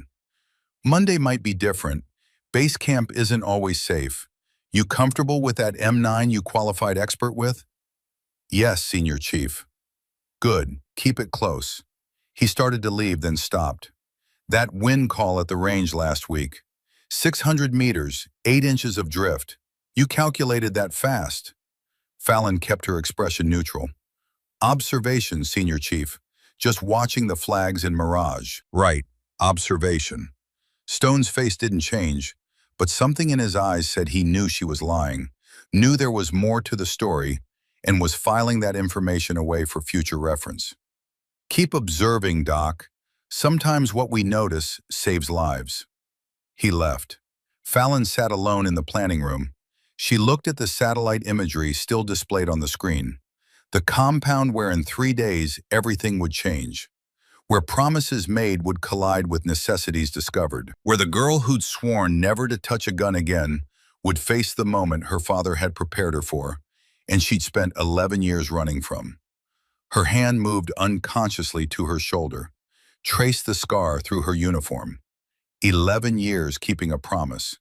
Monday might be different. Base camp isn't always safe. You comfortable with that M9 you qualified expert with? Yes, Senior Chief. Good. Keep it close. He started to leave, then stopped. That wind call at the range last week. 600 meters, 8 inches of drift. You calculated that fast. Fallon kept her expression neutral. Observation, Senior Chief. Just watching the flags in mirage. Right. Observation. Stone's face didn't change, but something in his eyes said he knew she was lying, knew there was more to the story, and was filing that information away for future reference. Keep observing, Doc. Sometimes what we notice saves lives. He left. Fallon sat alone in the planning room. She looked at the satellite imagery still displayed on the screen. The compound where in 3 days everything would change. where promises made would collide with necessities discovered, where the girl who'd sworn never to touch a gun again would face the moment her father had prepared her for, and she'd spent 11 years running from. Her hand moved unconsciously to her shoulder, traced the scar through her uniform. 11 years keeping a promise.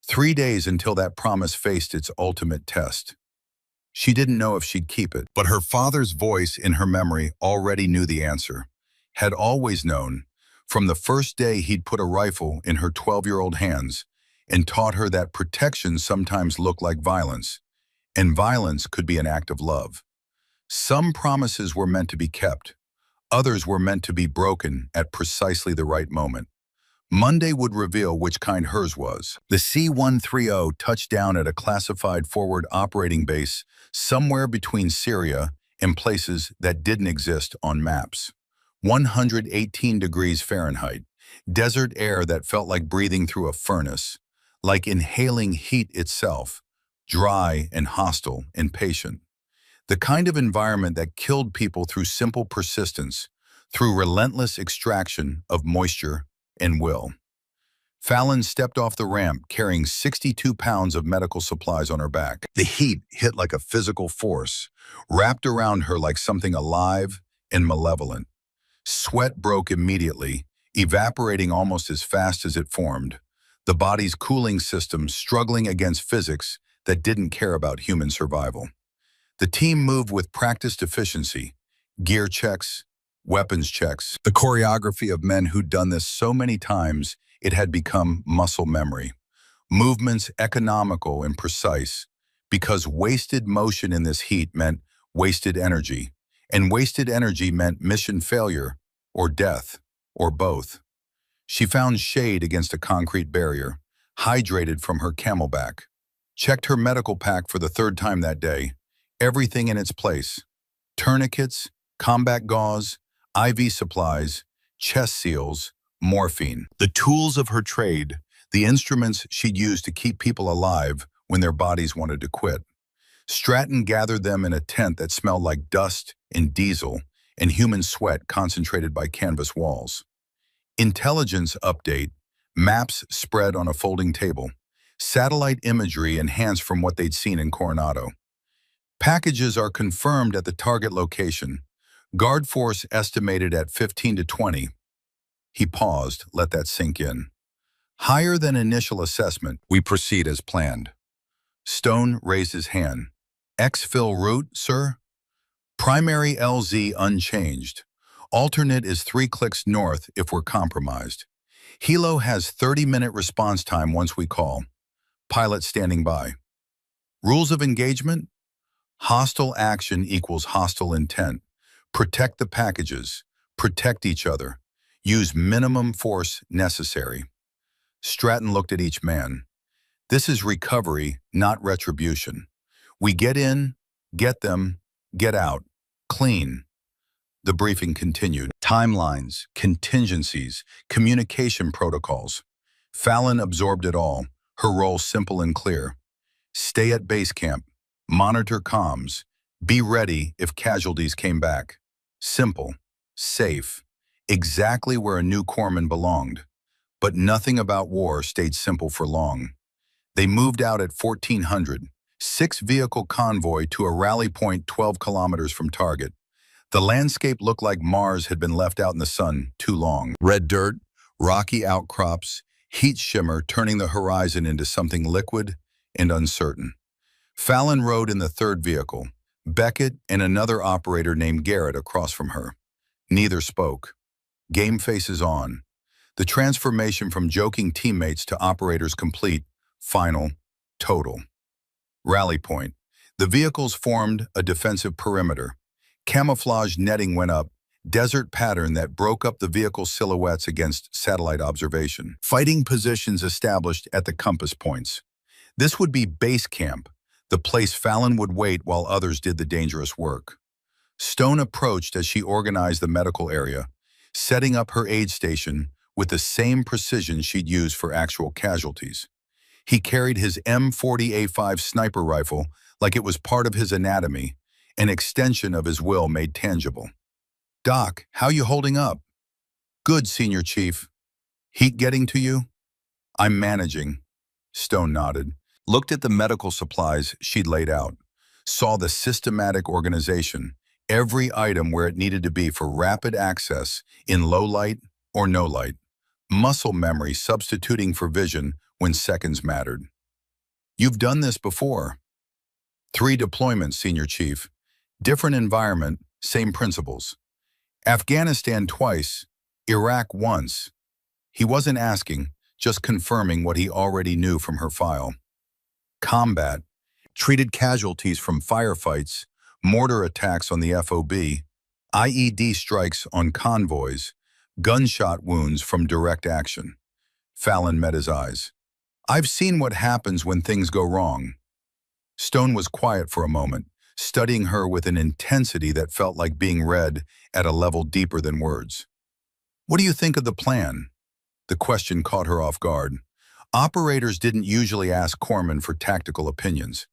3 days until that promise faced its ultimate test. She didn't know if she'd keep it, but her father's voice in her memory already knew the answer, had always known, from the first day he'd put a rifle in her 12-year-old hands and taught her that protection sometimes looked like violence, and violence could be an act of love. Some promises were meant to be kept, others were meant to be broken at precisely the right moment. Monday would reveal which kind hers was. The C-130 touched down at a classified forward operating base somewhere between Syria and places that didn't exist on maps. 118 degrees Fahrenheit, desert air that felt like breathing through a furnace, like inhaling heat itself, dry and hostile and patient. The kind of environment that killed people through simple persistence, through relentless extraction of moisture and will. Fallon stepped off the ramp carrying 62 pounds of medical supplies on her back. The heat hit like a physical force, wrapped around her like something alive and malevolent. Sweat broke immediately, evaporating almost as fast as it formed, the body's cooling system struggling against physics that didn't care about human survival. The team moved with practiced efficiency, gear checks, weapons checks, the choreography of men who'd done this so many times it had become muscle memory. Movements economical and precise, because wasted motion in this heat meant wasted energy, and wasted energy meant mission failure, or death, or both. She found shade against a concrete barrier, hydrated from her camelback, checked her medical pack for the third time that day, everything in its place. Tourniquets, combat gauze, IV supplies, chest seals, morphine. The tools of her trade, the instruments she'd use to keep people alive when their bodies wanted to quit. Stratton gathered them in a tent that smelled like dust and diesel and human sweat concentrated by canvas walls. Intelligence update, maps spread on a folding table, satellite imagery enhanced from what they'd seen in Coronado. Packages are confirmed at the target location. Guard force estimated at 15 to 20. He paused, let that sink in. Higher than initial assessment, we proceed as planned. Stone raised his hand. Exfil route, sir? Primary LZ unchanged. Alternate is 3 clicks north if we're compromised. Hilo has 30-minute response time once we call. Pilot standing by. Rules of engagement? Hostile action equals hostile intent. Protect the packages. Protect each other. Use minimum force necessary. Stratton looked at each man. This is recovery, not retribution. We get in, get them, get out. Clean. The briefing continued. Timelines, contingencies, communication protocols. Fallon absorbed it all, her role simple and clear. Stay at base camp. Monitor comms. Be ready if casualties came back. Simple. Safe. Exactly where a new corpsman belonged. But nothing about war stayed simple for long. They moved out at 1400, 6-vehicle convoy to a rally point 12 kilometers from target. The landscape looked like Mars had been left out in the sun too long. Red dirt, rocky outcrops, heat shimmer turning the horizon into something liquid and uncertain. Fallon rode in the third vehicle, Beckett and another operator named Garrett across from her. Neither spoke. Game faces on. The transformation from joking teammates to operators complete, final, total. Rally point. The vehicles formed a defensive perimeter. Camouflage netting went up, desert pattern that broke up the vehicle silhouettes against satellite observation. Fighting positions established at the compass points. This would be base camp, the place Fallon would wait while others did the dangerous work. Stone approached as she organized the medical area, setting up her aid station with the same precision she'd used for actual casualties. He carried his M40A5 sniper rifle like it was part of his anatomy, an extension of his will made tangible. "Doc, how you holding up?" Good, Senior Chief. Heat getting to you? I'm managing. Stone nodded, looked at the medical supplies she'd laid out, saw the systematic organization, every item where it needed to be for rapid access in low light or no light, muscle memory substituting for vision when seconds mattered. You've done this before. 3 deployments, Senior Chief. Different environment, same principles. Afghanistan twice, Iraq once. He wasn't asking, just confirming what he already knew from her file. Combat, treated casualties from firefights, mortar attacks on the FOB, IED strikes on convoys, gunshot wounds from direct action. Fallon met his eyes. I've seen what happens when things go wrong. Stone was quiet for a moment, studying her with an intensity that felt like being read at a level deeper than words. What do you think of the plan? The question caught her off guard. Operators didn't usually ask corpsmen for tactical opinions.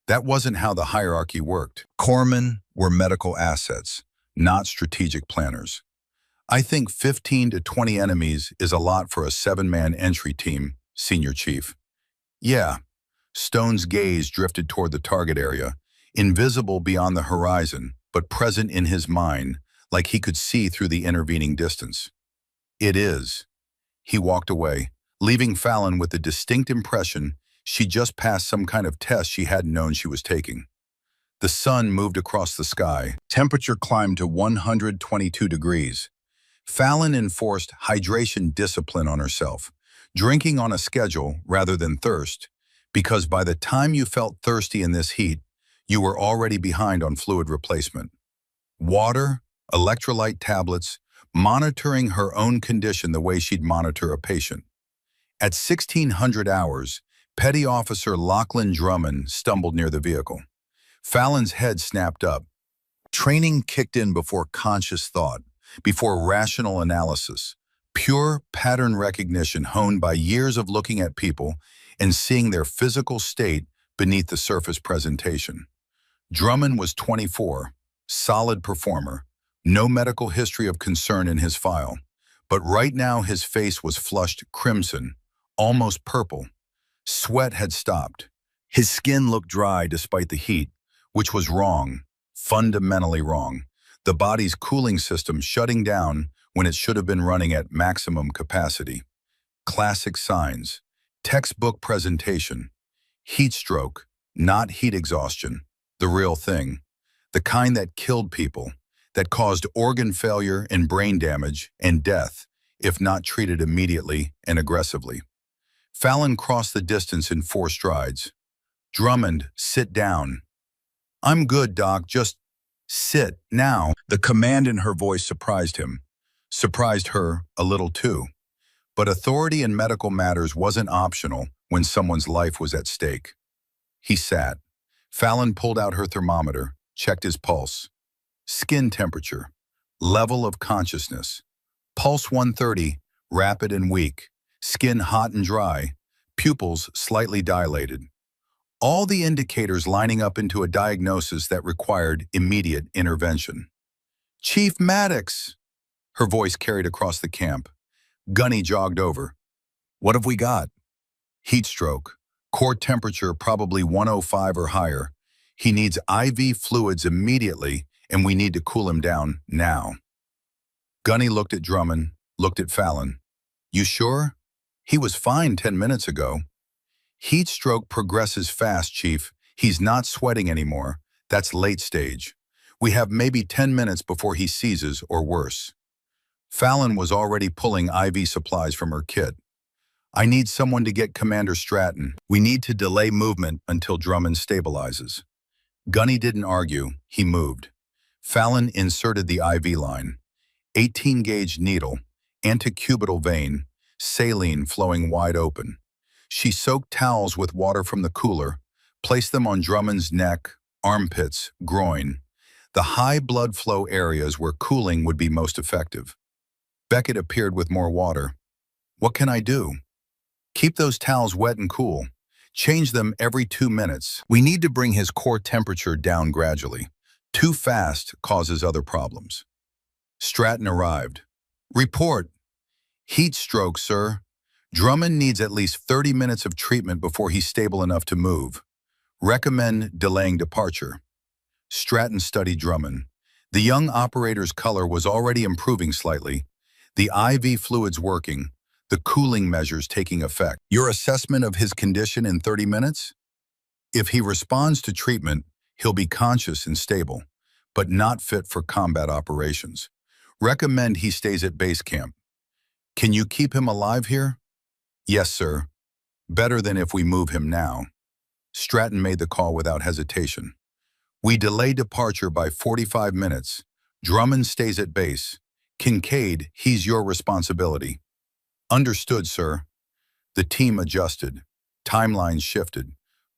That wasn't how the hierarchy worked. Corpsmen were medical assets, not strategic planners. I think 15 to 20 enemies is a lot for a 7-man entry team, Senior Chief. Yeah. Stone's gaze drifted toward the target area, invisible beyond the horizon, but present in his mind, like he could see through the intervening distance. It is. He walked away, leaving Fallon with the distinct impression she just passed some kind of test she hadn't known she was taking. The sun moved across the sky. Temperature climbed to 122 degrees. Fallon enforced hydration discipline on herself, drinking on a schedule rather than thirst, because by the time you felt thirsty in this heat, you were already behind on fluid replacement. Water, electrolyte tablets, monitoring her own condition the way she'd monitor a patient. At 1600 hours, Petty Officer Lachlan Drummond stumbled near the vehicle. Fallon's head snapped up. Training kicked in before conscious thought, before rational analysis, pure pattern recognition honed by years of looking at people and seeing their physical state beneath the surface presentation. Drummond was 24, solid performer, no medical history of concern in his file, but right now his face was flushed crimson, almost purple. Sweat had stopped. His skin looked dry despite the heat, which was wrong, fundamentally wrong. The body's cooling system shutting down when it should have been running at maximum capacity. Classic signs. Textbook presentation. Heat stroke, not heat exhaustion. The real thing. The kind that killed people, that caused organ failure and brain damage and death, if not treated immediately and aggressively. Fallon crossed the distance in 4 strides. Drummond, sit down. I'm good, Doc, just sit, now. The command in her voice surprised him. Surprised her a little too. But authority in medical matters wasn't optional when someone's life was at stake. He sat. Fallon pulled out her thermometer, checked his pulse. Skin temperature, level of consciousness. Pulse 130, rapid and weak. Skin hot and dry. Pupils slightly dilated. All the indicators lining up into a diagnosis that required immediate intervention. Chief Maddox! Her voice carried across the camp. Gunny jogged over. What have we got? Heat stroke. Core temperature probably 105 or higher. He needs IV fluids immediately, and we need to cool him down now. Gunny looked at Drummond, looked at Fallon. You sure? He was fine 10 minutes ago. Heat stroke progresses fast, Chief. He's not sweating anymore. That's late stage. We have maybe 10 minutes before he seizes or worse. Fallon was already pulling IV supplies from her kit. I need someone to get Commander Stratton. We need to delay movement until Drummond stabilizes. Gunny didn't argue. He moved. Fallon inserted the IV line. 18-gauge needle, antecubital vein, saline flowing wide open. She soaked towels with water from the cooler, placed them on Drummond's neck, armpits, groin, the high blood flow areas where cooling would be most effective. Beckett appeared with more water. What can I do? Keep those towels wet and cool. Change them every 2 minutes. We need to bring his core temperature down gradually. Too fast causes other problems. Stratton arrived. Report, Heat stroke, sir. Drummond needs at least 30 minutes of treatment before he's stable enough to move. Recommend delaying departure. Stratton studied Drummond. The young operator's color was already improving slightly, the IV fluids working, the cooling measures taking effect. Your assessment of his condition in 30 minutes? If he responds to treatment, he'll be conscious and stable, but not fit for combat operations. Recommend he stays at base camp. Can you keep him alive here? Yes, sir. Better than if we move him now. Stratton made the call without hesitation. We delay departure by 45 minutes. Drummond stays at base. Kincaid, he's your responsibility. Understood, sir. The team adjusted. Timelines shifted.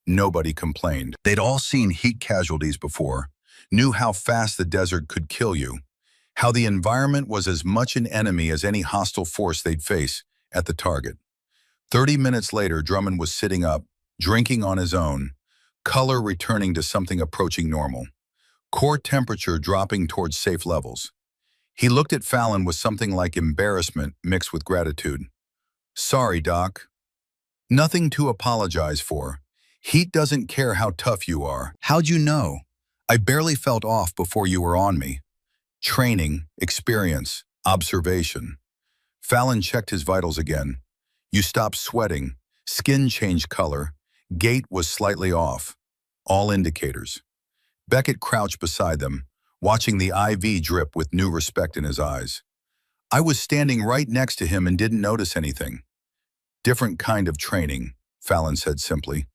Nobody complained. They'd all seen heat casualties before, knew how fast the desert could kill you, how the environment was as much an enemy as any hostile force they'd face at the target. 30 minutes later, Drummond was sitting up, drinking on his own, color returning to something approaching normal, core temperature dropping towards safe levels. He looked at Fallon with something like embarrassment mixed with gratitude. Sorry, Doc. Nothing to apologize for. Heat doesn't care how tough you are. How'd you know? I barely felt off before you were on me. Training, experience, observation. Fallon checked his vitals again. You stopped sweating, skin changed color, gait was slightly off. All indicators. Beckett crouched beside them, watching the IV drip with new respect in his eyes. I was standing right next to him and didn't notice anything. Different kind of training, Fallon said simply.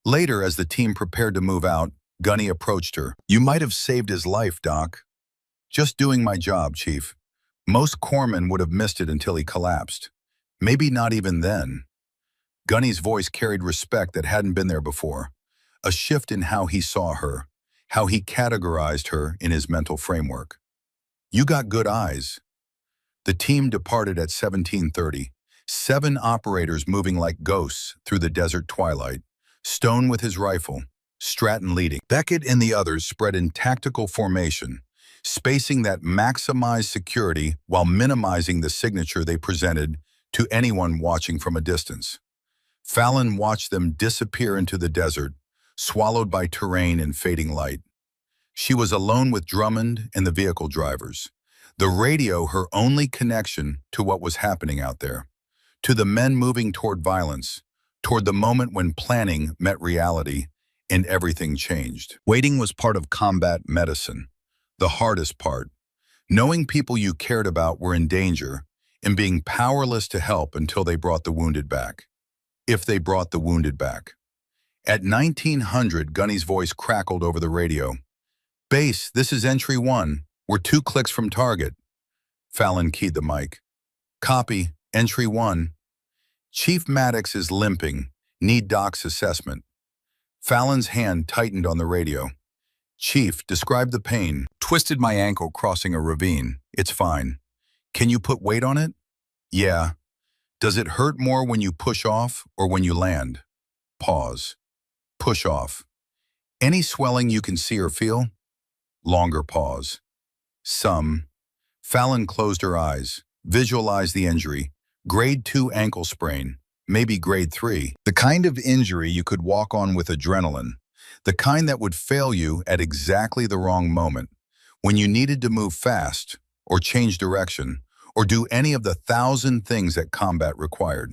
Later, as the team prepared to move out, Gunny approached her. You might have saved his life, Doc. Just doing my job, Chief. Most corpsmen would have missed it until he collapsed. Maybe not even then. Gunny's voice carried respect that hadn't been there before, a shift in how he saw her, how he categorized her in his mental framework. You got good eyes. The team departed at 17:30, 7 operators moving like ghosts through the desert twilight, Stone with his rifle, Stratton leading. Beckett and the others spread in tactical formation, spacing that maximized security while minimizing the signature they presented to anyone watching from a distance. Fallon watched them disappear into the desert, swallowed by terrain and fading light. She was alone with Drummond and the vehicle drivers, the radio her only connection to what was happening out there, to the men moving toward violence, toward the moment when planning met reality and everything changed. Waiting was part of combat medicine, the hardest part, knowing people you cared about were in danger and being powerless to help until they brought the wounded back. If they brought the wounded back. At 1900, Gunny's voice crackled over the radio. Base, this is entry 1. We're 2 clicks from target. Fallon keyed the mic. Copy, entry 1. Chief Maddox is limping. Need Doc's assessment. Fallon's hand tightened on the radio. Chief, describe the pain. Twisted my ankle crossing a ravine. It's fine. Can you put weight on it? Yeah. Does it hurt more when you push off or when you land? Pause. Push off. Any swelling you can see or feel? Longer pause. Some. Fallon closed her eyes, visualized the injury. Grade 2 ankle sprain, maybe grade 3. The kind of injury you could walk on with adrenaline. The kind that would fail you at exactly the wrong moment, when you needed to move fast, or change direction, or do any of the 1,000 things that combat required.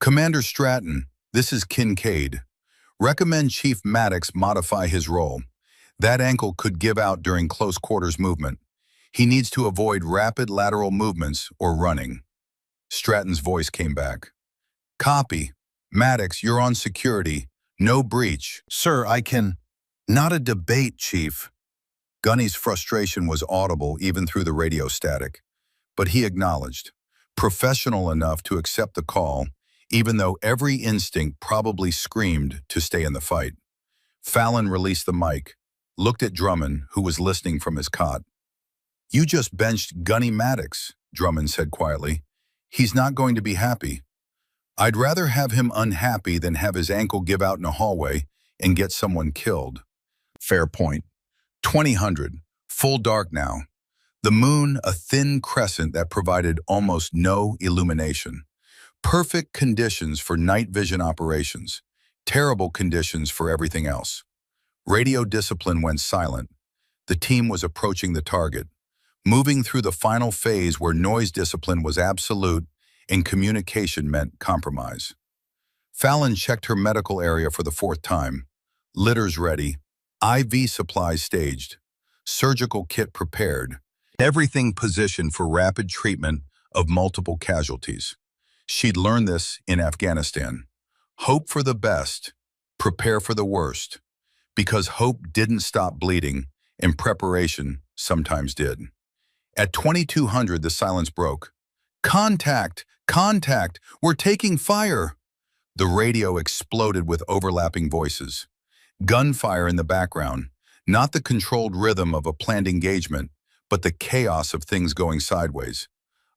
Commander Stratton, this is Kincaid. Recommend Chief Maddox modify his role. That ankle could give out during close quarters movement. He needs to avoid rapid lateral movements or running. Stratton's voice came back. Copy. Maddox, you're on security. No breach. Sir, I can... Not a debate, Chief. Gunny's frustration was audible even through the radio static. But he acknowledged, professional enough to accept the call, even though every instinct probably screamed to stay in the fight. Fallon released the mic, looked at Drummond, who was listening from his cot. You just benched Gunny Maddox, Drummond said quietly. He's not going to be happy. I'd rather have him unhappy than have his ankle give out in a hallway and get someone killed. Fair point. 2000, full dark now. The moon, a thin crescent that provided almost no illumination. Perfect conditions for night vision operations. Terrible conditions for everything else. Radio discipline went silent. The team was approaching the target, moving through the final phase where noise discipline was absolute and communication meant compromise. Fallon checked her medical area for the fourth time. Litters ready, IV supplies staged, surgical kit prepared, everything positioned for rapid treatment of multiple casualties. She'd learned this in Afghanistan. Hope for the best, prepare for the worst, because hope didn't stop bleeding and preparation sometimes did. At 2200, the silence broke. Contact! Contact! We're taking fire! The radio exploded with overlapping voices. Gunfire in the background, not the controlled rhythm of a planned engagement, but the chaos of things going sideways,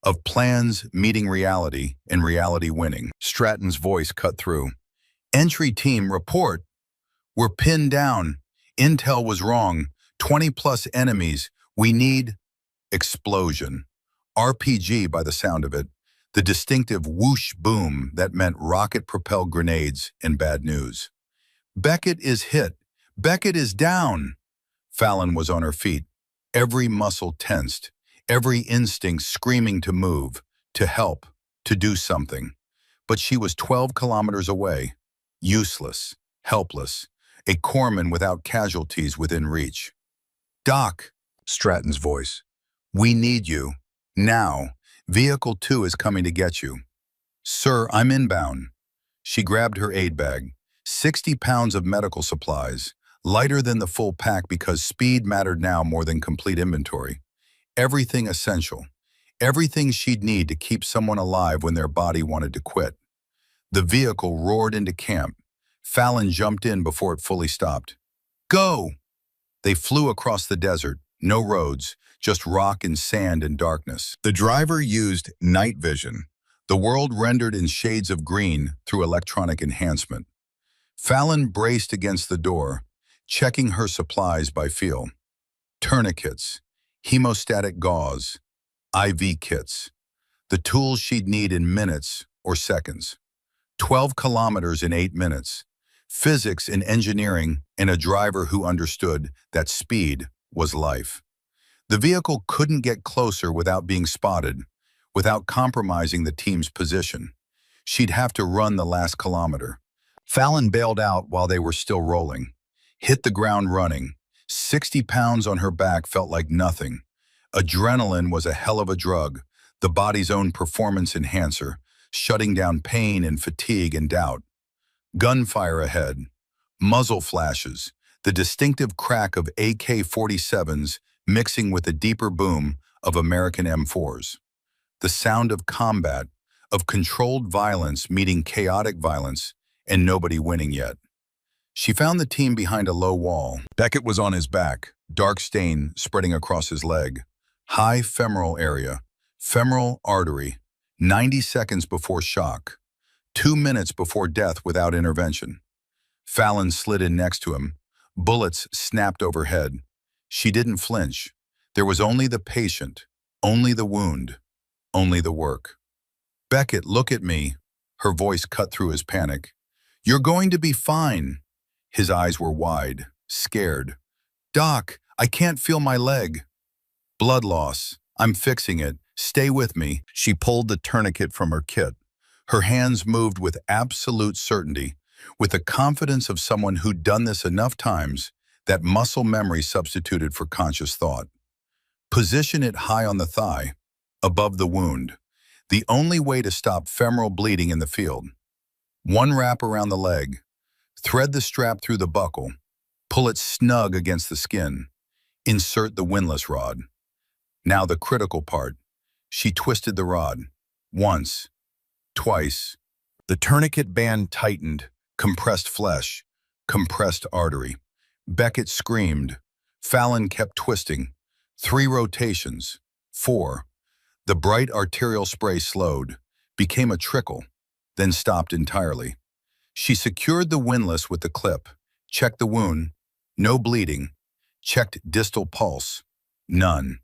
of plans meeting reality and reality winning. Stratton's voice cut through. Entry team, report. We're pinned down. Intel was wrong. 20+ enemies. We need... Explosion. RPG by the sound of it. The distinctive whoosh boom that meant rocket-propelled grenades and bad news. Beckett is hit. Beckett is down. Fallon was on her feet, every muscle tensed, every instinct screaming to move, to help, to do something. But she was 12 kilometers away, useless, helpless, a corpsman without casualties within reach. Doc, Stratton's voice. We need you. Now. Vehicle 2 is coming to get you. Sir, I'm inbound. She grabbed her aid bag. 60 pounds of medical supplies, lighter than the full pack because speed mattered now more than complete inventory. Everything essential. Everything she'd need to keep someone alive when their body wanted to quit. The vehicle roared into camp. Fallon jumped in before it fully stopped. Go! They flew across the desert, no roads, just rock and sand and darkness. The driver used night vision, the world rendered in shades of green through electronic enhancement. Fallon braced against the door, checking her supplies by feel. Tourniquets, hemostatic gauze, IV kits, the tools she'd need in minutes or seconds. 12 kilometers in 8 minutes. Physics and engineering and a driver who understood that speed was life. The vehicle couldn't get closer without being spotted, without compromising the team's position. She'd have to run the last kilometer. Fallon bailed out while they were still rolling. Hit the ground running. 60 pounds on her back felt like nothing. Adrenaline was a hell of a drug, the body's own performance enhancer, shutting down pain and fatigue and doubt. Gunfire ahead. Muzzle flashes. The distinctive crack of AK-47s mixing with the deeper boom of American M4s. The sound of combat, of controlled violence meeting chaotic violence, and nobody winning yet. She found the team behind a low wall. Beckett was on his back, dark stain spreading across his leg. High femoral area, femoral artery, 90 seconds before shock, 2 minutes before death without intervention. Fallon slid in next to him. Bullets snapped overhead. She didn't flinch. There was only the patient, only the wound, only the work. Beckett, look at me. Her voice cut through his panic. You're going to be fine. His eyes were wide, scared. Doc, I can't feel my leg. Blood loss. I'm fixing it. Stay with me. She pulled the tourniquet from her kit. Her hands moved with absolute certainty, with the confidence of someone who'd done this enough times that muscle memory substituted for conscious thought. Position it high on the thigh, above the wound. The only way to stop femoral bleeding in the field. One wrap around the leg. Thread the strap through the buckle. Pull it snug against the skin. Insert the windlass rod. Now the critical part. She twisted the rod. Once. Twice. The tourniquet band tightened. Compressed flesh. Compressed artery. Beckett screamed. Fallon kept twisting. 3 rotations. 4. The bright arterial spray slowed, became a trickle, then stopped entirely. She secured the windlass with the clip, checked the wound, no bleeding, checked distal pulse, none.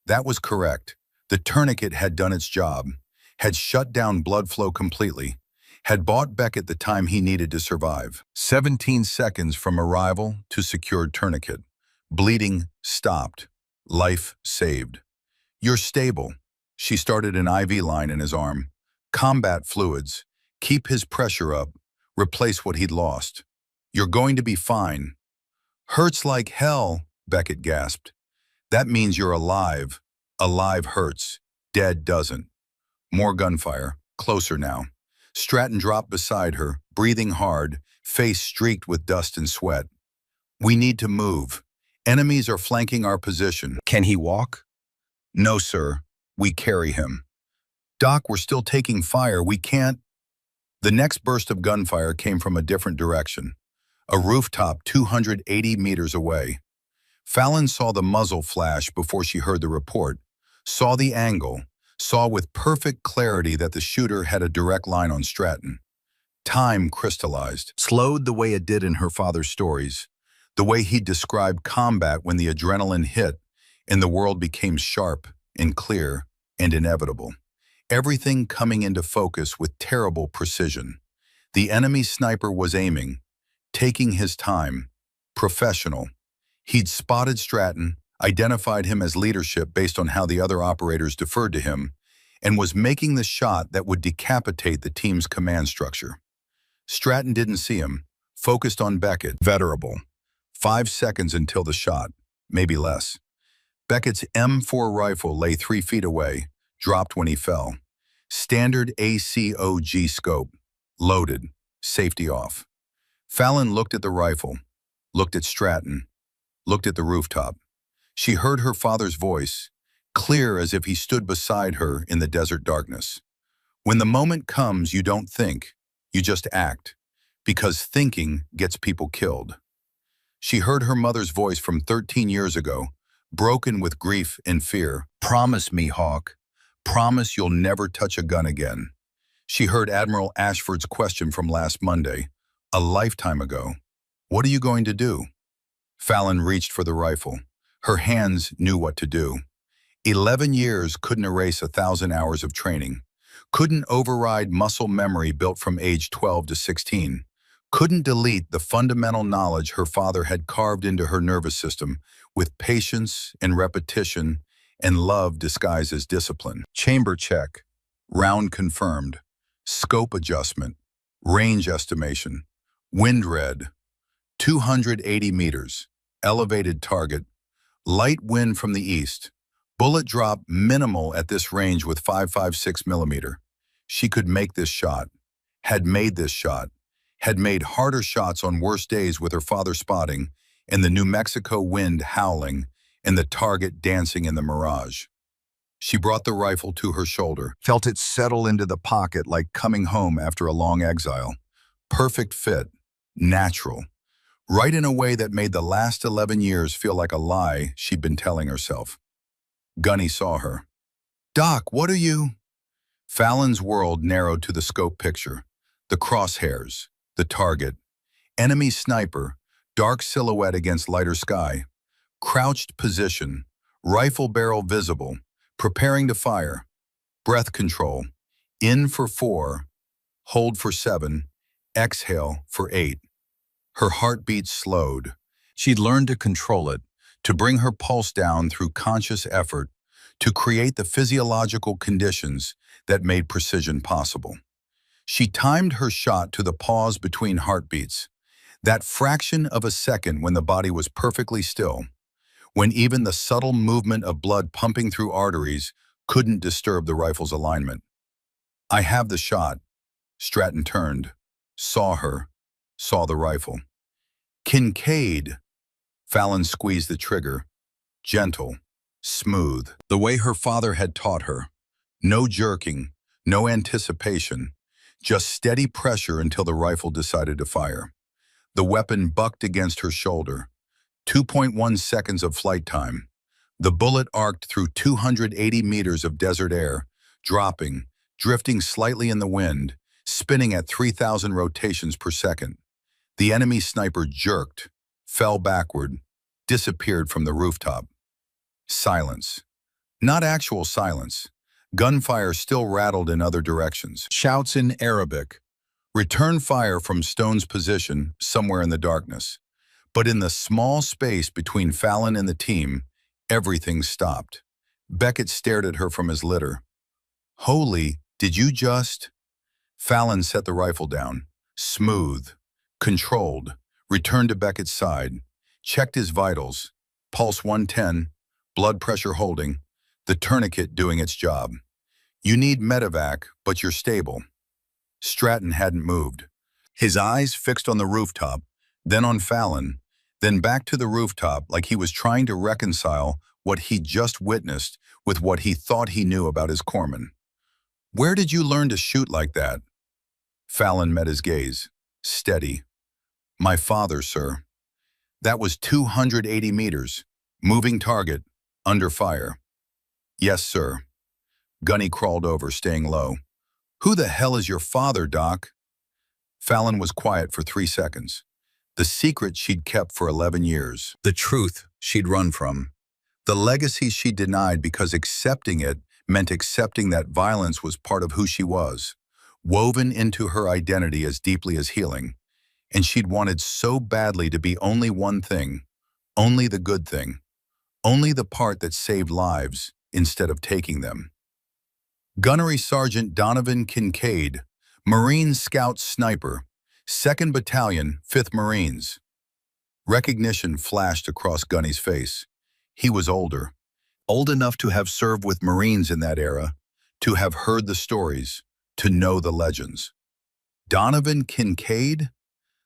That was correct. The tourniquet had done its job, had shut down blood flow completely, had bought Beckett the time he needed to survive. 17 seconds from arrival to secured tourniquet. Bleeding stopped. Life saved. You're stable. She started an IV line in his arm. Combat fluids. Keep his pressure up. Replace what he'd lost. You're going to be fine. Hurts like hell, Beckett gasped. That means you're alive. Alive hurts. Dead doesn't. More gunfire. Closer now. Stratton dropped beside her, breathing hard, face streaked with dust and sweat. We need to move. Enemies are flanking our position. Can he walk? No, sir. We carry him. Doc, we're still taking fire. We can't. The next burst of gunfire came from a different direction. A rooftop 280 meters away. Fallon saw the muzzle flash before she heard the report, saw the angle, saw with perfect clarity that the shooter had a direct line on Stratton. Time crystallized, slowed the way it did in her father's stories, the way he described combat when the adrenaline hit and the world became sharp and clear and inevitable. Everything coming into focus with terrible precision. The enemy sniper was aiming, taking his time, professional. He'd spotted Stratton, identified him as leadership based on how the other operators deferred to him, and was making the shot that would decapitate the team's command structure. Stratton didn't see him, focused on Beckett, venerable. 5 seconds until the shot, maybe less. Beckett's M4 rifle lay 3 feet away, dropped when he fell. Standard ACOG scope, loaded, safety off. Fallon looked at the rifle, looked at Stratton, looked at the rooftop. She heard her father's voice, clear as if he stood beside her in the desert darkness. When the moment comes, you don't think, you just act, because thinking gets people killed. She heard her mother's voice from 13 years ago, broken with grief and fear. Promise me, Hawk. Promise you'll never touch a gun again. She heard Admiral Ashford's question from last Monday, a lifetime ago. What are you going to do? Fallon reached for the rifle. Her hands knew what to do. 11 years couldn't erase 1,000 hours of training. Couldn't override muscle memory built from age 12 to 16. Couldn't delete the fundamental knowledge her father had carved into her nervous system with patience and repetition and love disguised as discipline. Chamber check. Round confirmed. Scope adjustment. Range estimation. Wind read. 280 meters. Elevated target. Light wind from the east. Bullet drop minimal at this range with 5.56 millimeter. She could make this shot. Had made this shot. Had made harder shots on worse days with her father spotting and the New Mexico wind howling and the target dancing in the mirage. She brought the rifle to her shoulder, felt it settle into the pocket like coming home after a long exile. Perfect fit, natural, right in a way that made the last 11 years feel like a lie she'd been telling herself. Gunny saw her. Doc, what are you? Fallon's world narrowed to the scope picture, the crosshairs, the target, enemy sniper, dark silhouette against lighter sky, crouched position, rifle barrel visible, preparing to fire, breath control, in for 4, hold for 7, exhale for 8. Her heartbeat slowed. She'd learned to control it, to bring her pulse down through conscious effort, to create the physiological conditions that made precision possible. She timed her shot to the pause between heartbeats, that fraction of a second when the body was perfectly still, when even the subtle movement of blood pumping through arteries couldn't disturb the rifle's alignment. I have the shot. Stratton turned, saw her, saw the rifle. Kincaid. Fallon squeezed the trigger, gentle, smooth, the way her father had taught her. No jerking, no anticipation, just steady pressure until the rifle decided to fire. The weapon bucked against her shoulder. 2.1 seconds of flight time. The bullet arced through 280 meters of desert air, dropping, drifting slightly in the wind, spinning at 3,000 rotations per second. The enemy sniper jerked, fell backward, disappeared from the rooftop. Silence. Not actual silence. Gunfire still rattled in other directions. Shouts in Arabic. Return fire from Stone's position somewhere in the darkness. But in the small space between Fallon and the team, everything stopped. Beckett stared at her from his litter. Holy, did you just? Fallon set the rifle down. Smooth, controlled, returned to Beckett's side, checked his vitals, pulse 110, blood pressure holding, the tourniquet doing its job. You need medevac, but you're stable. Stratton hadn't moved. His eyes fixed on the rooftop, then on Fallon, then back to the rooftop like he was trying to reconcile what he'd just witnessed with what he thought he knew about his corpsman. Where did you learn to shoot like that? Fallon met his gaze. Steady. My father, sir. That was 280 meters. Moving target. Under fire. Yes, sir. Gunny crawled over, staying low. Who the hell is your father, Doc? Fallon was quiet for 3 seconds. The secret she'd kept for 11 years. The truth she'd run from. The legacy she denied because accepting it meant accepting that violence was part of who she was, woven into her identity as deeply as healing. And she'd wanted so badly to be only one thing, only the good thing, only the part that saved lives instead of taking them. Gunnery Sergeant Donovan Kincaid, Marine Scout Sniper, 2nd Battalion, 5th Marines. Recognition flashed across Gunny's face. He was older, old enough to have served with Marines in that era, to have heard the stories, to know the legends. Donovan Kincaid?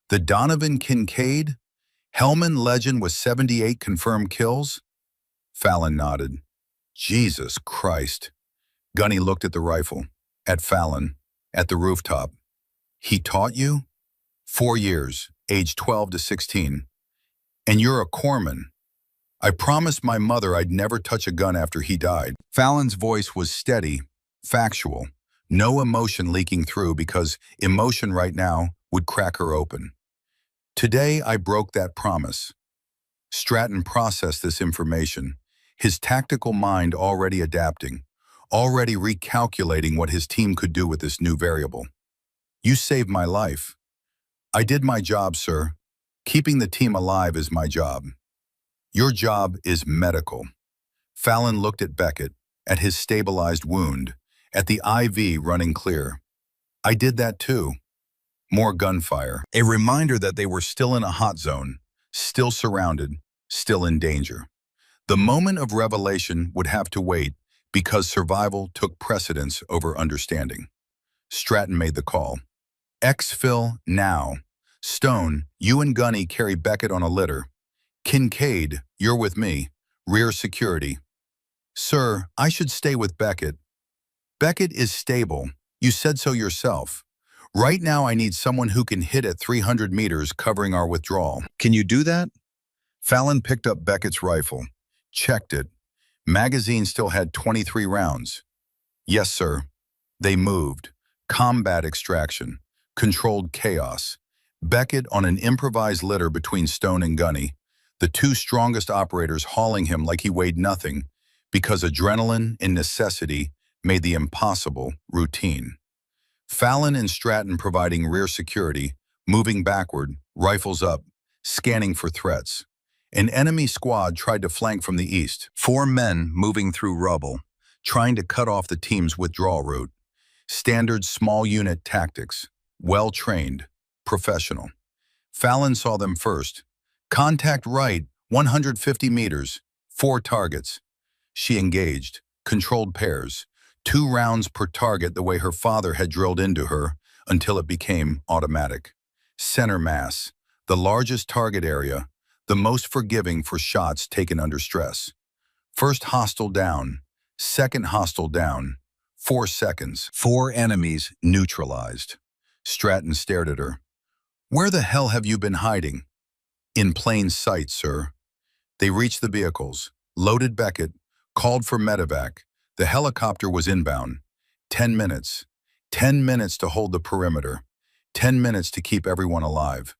The Donovan Kincaid? Hellman legend with 78 confirmed kills? Fallon nodded. Jesus Christ. Gunny looked at the rifle, at Fallon, at the rooftop. He taught you? 4 years, age 12 to 16. And you're a corpsman. I promised my mother I'd never touch a gun after he died. Fallon's voice was steady, factual, no emotion leaking through because emotion right now would crack her open. Today I broke that promise. Stratton processed this information, his tactical mind already adapting, already recalculating what his team could do with this new variable. You saved my life. I did my job, sir. Keeping the team alive is my job. Your job is medical. Fallon looked at Beckett, at his stabilized wound, at the IV running clear. I did that too. More gunfire. A reminder that they were still in a hot zone, still surrounded, still in danger. The moment of revelation would have to wait because survival took precedence over understanding. Stratton made the call. Exfil now. Stone, you and Gunny carry Beckett on a litter. Kincaid, you're with me. Rear security. Sir, I should stay with Beckett. Beckett is stable. You said so yourself. Right now I need someone who can hit at 300 meters covering our withdrawal. Can you do that? Fallon picked up Beckett's rifle, checked it. Magazine still had 23 rounds. Yes, sir. They moved. Combat extraction. Controlled chaos. Beckett on an improvised litter between Stone and Gunny, the two strongest operators hauling him like he weighed nothing because adrenaline and necessity made the impossible routine. Fallon and Stratton providing rear security, moving backward, rifles up, scanning for threats. An enemy squad tried to flank from the east, 4 men moving through rubble, trying to cut off the team's withdrawal route. Standard small unit tactics, well-trained, professional. Fallon saw them first. Contact right, 150 meters, 4 targets. She engaged, controlled pairs, 2 rounds per target the way her father had drilled into her until it became automatic. Center mass, the largest target area, the most forgiving for shots taken under stress. First hostile down, second hostile down, 4 seconds, 4 enemies neutralized. Stratton stared at her. Where the hell have you been hiding? In plain sight, sir. They reached the vehicles, loaded Beckett, called for medevac. The helicopter was inbound. 10 minutes. 10 minutes to hold the perimeter. 10 minutes to keep everyone alive.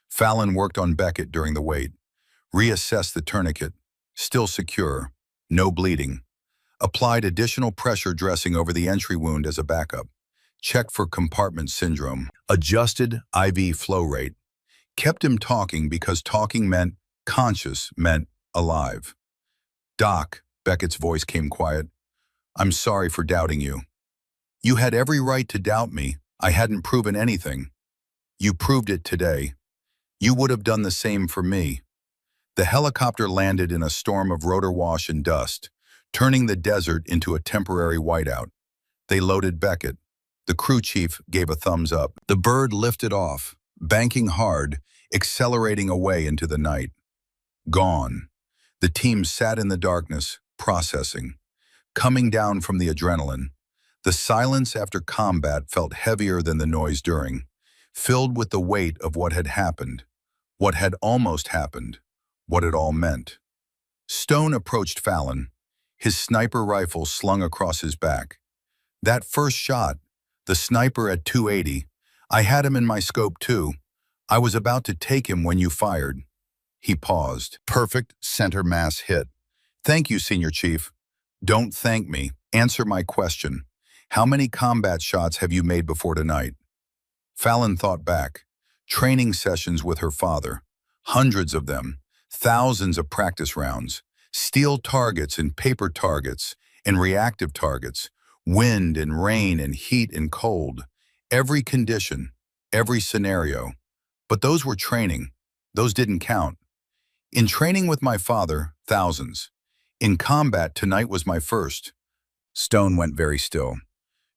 Fallon worked on Beckett during the wait. Reassessed the tourniquet. Still secure. No bleeding. Applied additional pressure dressing over the entry wound as a backup. Checked for compartment syndrome. Adjusted IV flow rate. Kept him talking because talking meant conscious, meant alive. Doc, Beckett's voice came quiet. I'm sorry for doubting you. You had every right to doubt me. I hadn't proven anything. You proved it today. You would have done the same for me. The helicopter landed in a storm of rotor wash and dust, turning the desert into a temporary whiteout. They loaded Beckett. The crew chief gave a thumbs up. The bird lifted off, banking hard, accelerating away into the night. Gone. The team sat in the darkness, processing. Coming down from the adrenaline, the silence after combat felt heavier than the noise during, filled with the weight of what had happened, what had almost happened, what it all meant. Stone approached Fallon, his sniper rifle slung across his back. That first shot, the sniper at 280, I had him in my scope too. I was about to take him when you fired. He paused. Perfect center mass hit. Thank you, Senior Chief. Don't thank me. Answer my question. How many combat shots have you made before tonight? Fallon thought back. Training sessions with her father. Hundreds of them. Thousands of practice rounds. Steel targets and paper targets and reactive targets. Wind and rain and heat and cold. Every condition. Every scenario. But those were training. Those didn't count. In training with my father, thousands. In combat, tonight was my first. Stone went very still.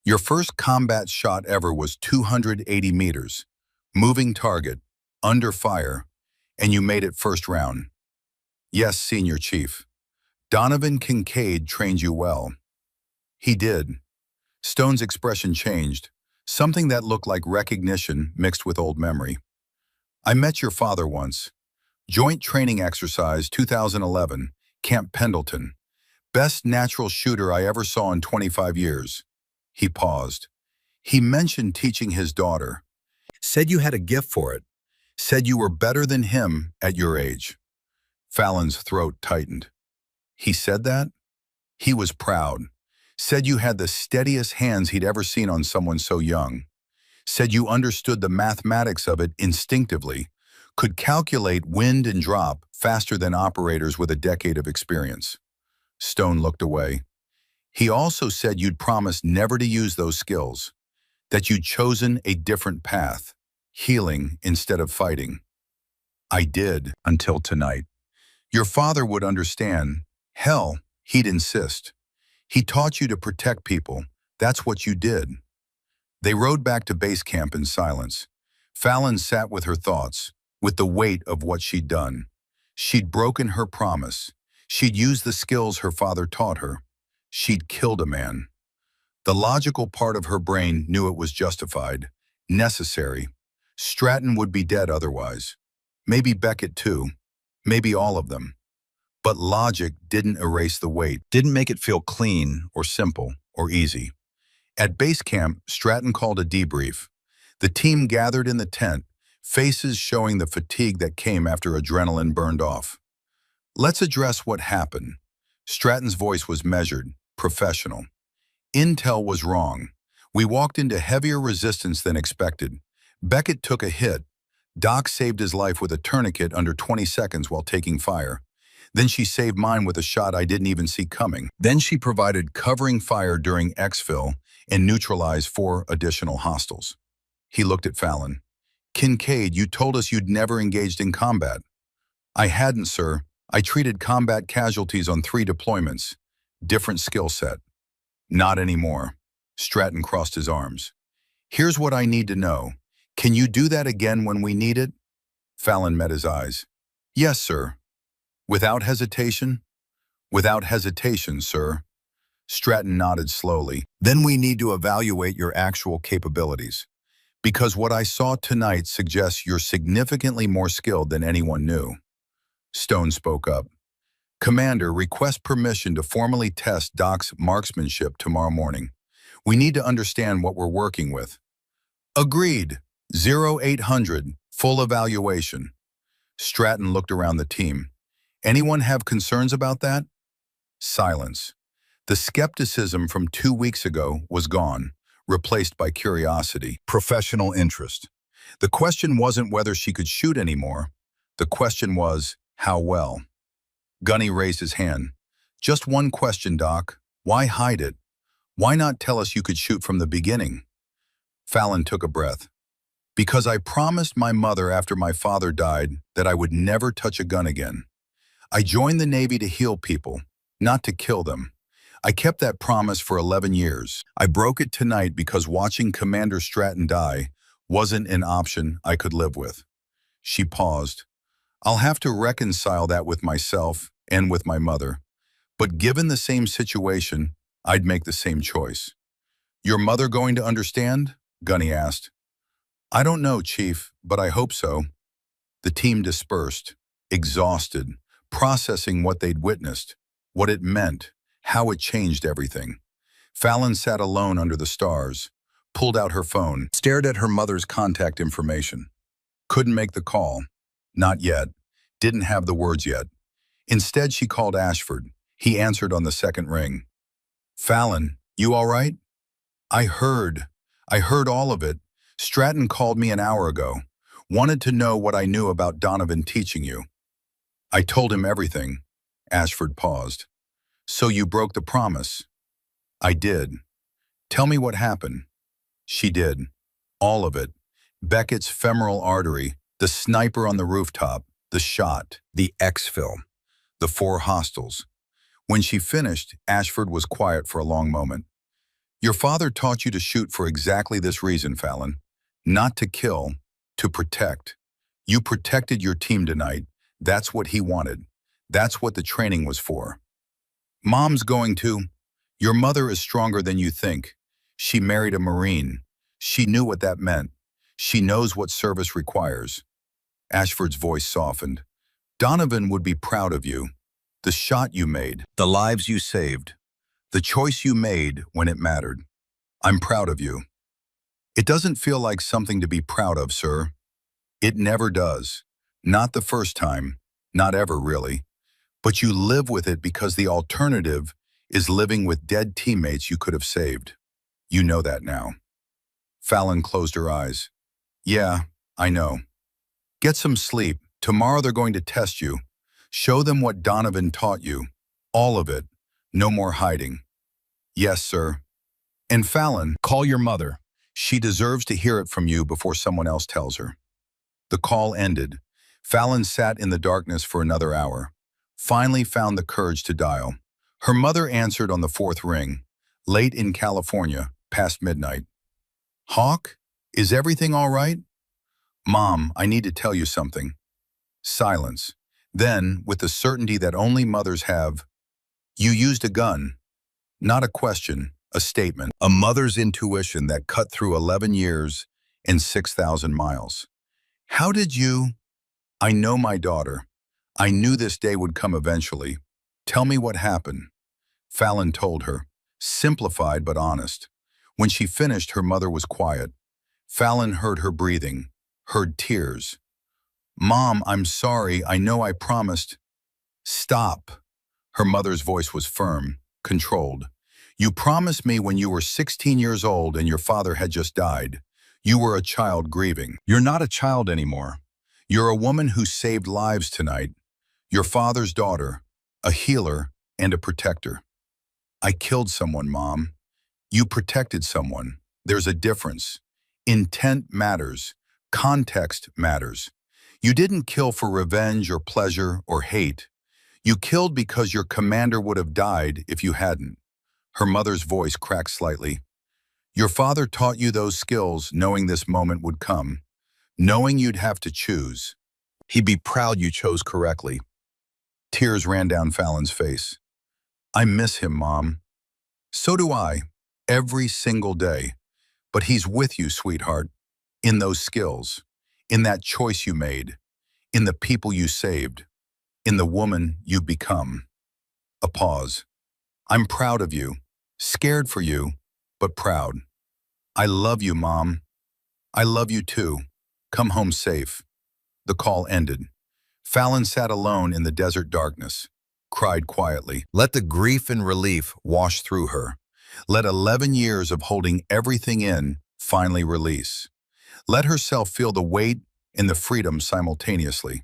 Your first combat shot ever was 280 meters. Moving target, under fire, and you made it first round. Yes, Senior Chief. Donovan Kincaid trained you well. He did. Stone's expression changed, something that looked like recognition mixed with old memory. I met your father once. Joint Training Exercise 2011, Camp Pendleton. Best natural shooter I ever saw in 25 years. He paused. He mentioned teaching his daughter. Said you had a gift for it. Said you were better than him at your age. Fallon's throat tightened. He said that? He was proud. Said you had the steadiest hands he'd ever seen on someone so young. Said you understood the mathematics of it instinctively, could calculate wind and drop faster than operators with a decade of experience. Stone looked away. He also said you'd promised never to use those skills, that you'd chosen a different path, healing instead of fighting. I did, until tonight. Your father would understand. Hell, he'd insist. He taught you to protect people. That's what you did. They rode back to base camp in silence. Fallon sat with her thoughts, with the weight of what she'd done. She'd broken her promise. She'd used the skills her father taught her. She'd killed a man. The logical part of her brain knew it was justified, necessary. Stratton would be dead otherwise. Maybe Beckett too. Maybe all of them. But logic didn't erase the weight, didn't make it feel clean or simple or easy. At base camp, Stratton called a debrief. The team gathered in the tent, faces showing the fatigue that came after adrenaline burned off. Let's address what happened. Stratton's voice was measured, professional. Intel was wrong. We walked into heavier resistance than expected. Beckett took a hit. Doc saved his life with a tourniquet under 20 seconds while taking fire. Then she saved mine with a shot I didn't even see coming. Then she provided covering fire during exfil and neutralized 4 additional hostiles. He looked at Fallon. Kincaid, you told us you'd never engaged in combat. I hadn't, sir. I treated combat casualties on 3 deployments. Different skill set. Not anymore. Stratton crossed his arms. Here's what I need to know. Can you do that again when we need it? Fallon met his eyes. Yes, sir. Without hesitation? Without hesitation, sir. Stratton nodded slowly. Then we need to evaluate your actual capabilities. Because what I saw tonight suggests you're significantly more skilled than anyone knew. Stone spoke up. Commander, request permission to formally test Doc's marksmanship tomorrow morning. We need to understand what we're working with. Agreed. 0800, full evaluation. Stratton looked around the team. Anyone have concerns about that? Silence. The skepticism from 2 weeks ago was gone, replaced by curiosity, professional interest. The question wasn't whether she could shoot anymore. The question was, how well? Gunny raised his hand. Just one question, Doc. Why hide it? Why not tell us you could shoot from the beginning? Fallon took a breath. Because I promised my mother after my father died that I would never touch a gun again. I joined the Navy to heal people, not to kill them. I kept that promise for 11 years. I broke it tonight because watching Commander Stratton die wasn't an option I could live with. She paused. I'll have to reconcile that with myself and with my mother. But given the same situation, I'd make the same choice. Your mother going to understand? Gunny asked. I don't know, Chief, but I hope so. The team dispersed, exhausted, processing what they'd witnessed, what it meant, how it changed everything. Fallon sat alone under the stars, pulled out her phone, stared at her mother's contact information. Couldn't make the call. Not yet. Didn't have the words yet. Instead, she called Ashford. He answered on the second ring. Fallon, you all right? I heard all of it. Stratton called me an hour ago. Wanted to know what I knew about Donovan teaching you. I told him everything. Ashford paused. So you broke the promise? I did. Tell me what happened. She did. All of it. Beckett's femoral artery, the sniper on the rooftop, the shot, the X-film, the 4 hostiles. When she finished, Ashford was quiet for a long moment. Your father taught you to shoot for exactly this reason, Fallon. Not to kill, to protect. You protected your team tonight. That's what he wanted. That's what the training was for. Mom's going to. Your mother is stronger than you think. She married a Marine. She knew what that meant. She knows what service requires. Ashford's voice softened. Donovan would be proud of you. The shot you made, the lives you saved, the choice you made when it mattered. I'm proud of you. It doesn't feel like something to be proud of, sir. It never does. Not the first time. Not ever, really. But you live with it because the alternative is living with dead teammates you could have saved. You know that now. Fallon closed her eyes. Yeah, I know. Get some sleep. Tomorrow they're going to test you. Show them what Donovan taught you. All of it. No more hiding. Yes, sir. And Fallon, call your mother. She deserves to hear it from you before someone else tells her. The call ended. Fallon sat in the darkness for another hour. Finally found the courage to dial. Her mother answered on the 4th ring. Late in California, past midnight. Hawk, is everything all right? Mom, I need to tell you something. Silence. Then, with the certainty that only mothers have, you used a gun. Not a question, a statement. A mother's intuition that cut through 11 years and 6,000 miles. How did you? I know my daughter. I knew this day would come eventually. Tell me what happened. Fallon told her, simplified but honest. When she finished, her mother was quiet. Fallon heard her breathing, heard tears. Mom, I'm sorry. I know I promised. Stop. Her mother's voice was firm, controlled. You promised me when you were 16 years old and your father had just died. You were a child grieving. You're not a child anymore. You're a woman who saved lives tonight. Your father's daughter, a healer and a protector. I killed someone, Mom. You protected someone. There's a difference. Intent matters. Context matters. You didn't kill for revenge or pleasure or hate. You killed because your commander would have died if you hadn't. Her mother's voice cracked slightly. Your father taught you those skills knowing this moment would come, knowing you'd have to choose. He'd be proud you chose correctly. Tears ran down Fallon's face. I miss him, Mom. So do I, every single day. But he's with you, sweetheart, in those skills, in that choice you made, in the people you saved, in the woman you've become. A pause. I'm proud of you, scared for you, but proud. I love you, Mom. I love you too. Come home safe. The call ended. Fallon sat alone in the desert darkness. cried quietly. Let the grief and relief wash through her. Let 11 years of holding everything in finally release. Let herself feel the weight and the freedom simultaneously.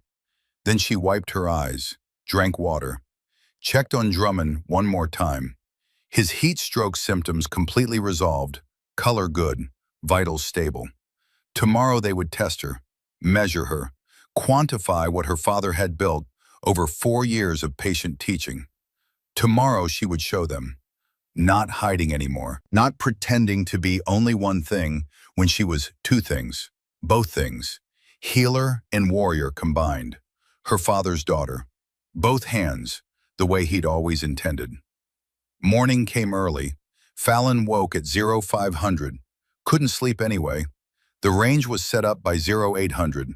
Then she wiped her eyes, drank water, checked on Drummond one more time. His heat stroke symptoms completely resolved, color good, vitals stable. Tomorrow they would test her, measure her, quantify what her father had built over 4 years of patient teaching. Tomorrow she would show them, not hiding anymore, not pretending to be only one thing when she was two things, both things, healer and warrior combined, her father's daughter, both hands, the way he'd always intended. Morning came early. Fallon woke at 0500, couldn't sleep anyway. The range was set up by 0800,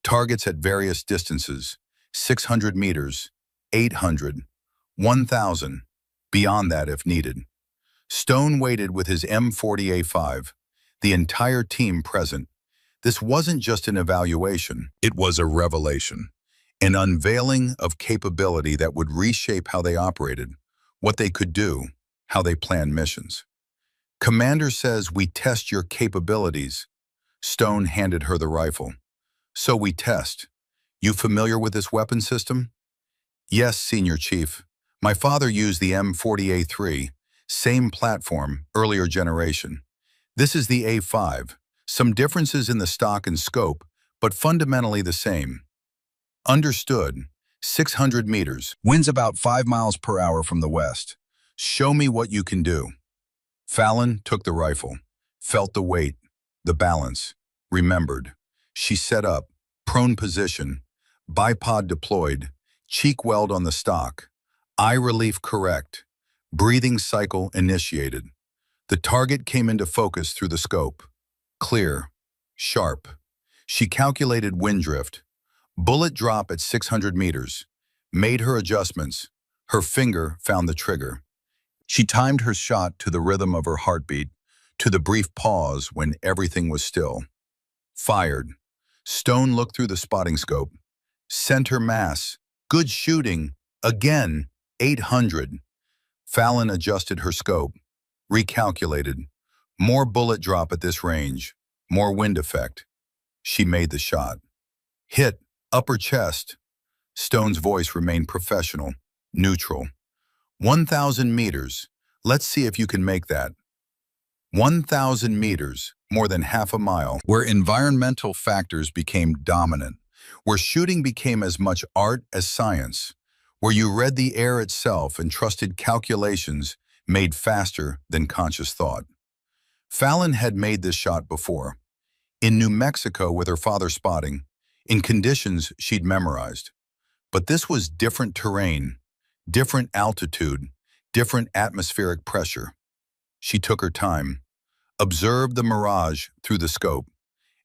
targets at various distances, 600 meters, 800, 1,000, beyond that if needed. Stone waited with his M40A5, the entire team present. This wasn't just an evaluation, it was a revelation, an unveiling of capability that would reshape how they operated, what they could do, how they planned missions. Commander says we test your capabilities. Stone handed her the rifle. So we test. You familiar with this weapon system? Yes, Senior Chief. My father used the M40A3, same platform, earlier generation. This is the A5, some differences in the stock and scope, but fundamentally the same. Understood. 600 meters. Winds about 5 miles per hour from the west. Show me what you can do. Fallon took the rifle, felt the weight, the balance, remembered. She set up, prone position, bipod deployed, cheek weld on the stock, eye relief correct, breathing cycle initiated. The target came into focus through the scope. Clear, sharp. She calculated wind drift. Bullet drop at 600 meters. Made her adjustments. Her finger found the trigger. She timed her shot to the rhythm of her heartbeat, to the brief pause when everything was still. Fired. Stone looked through the spotting scope. Center mass. Good shooting. Again. 800. Fallon adjusted her scope. Recalculated. More bullet drop at this range. More wind effect. She made the shot. Hit. Upper chest. Stone's voice remained professional, neutral. 1,000 meters. Let's see if you can make that. 1,000 meters, more than half a mile, where environmental factors became dominant, where shooting became as much art as science, where you read the air itself and trusted calculations made faster than conscious thought. Fallon had made this shot before, in New Mexico with her father spotting, in conditions she'd memorized. But this was different terrain, different altitude, different atmospheric pressure. She took her time, observed the mirage through the scope,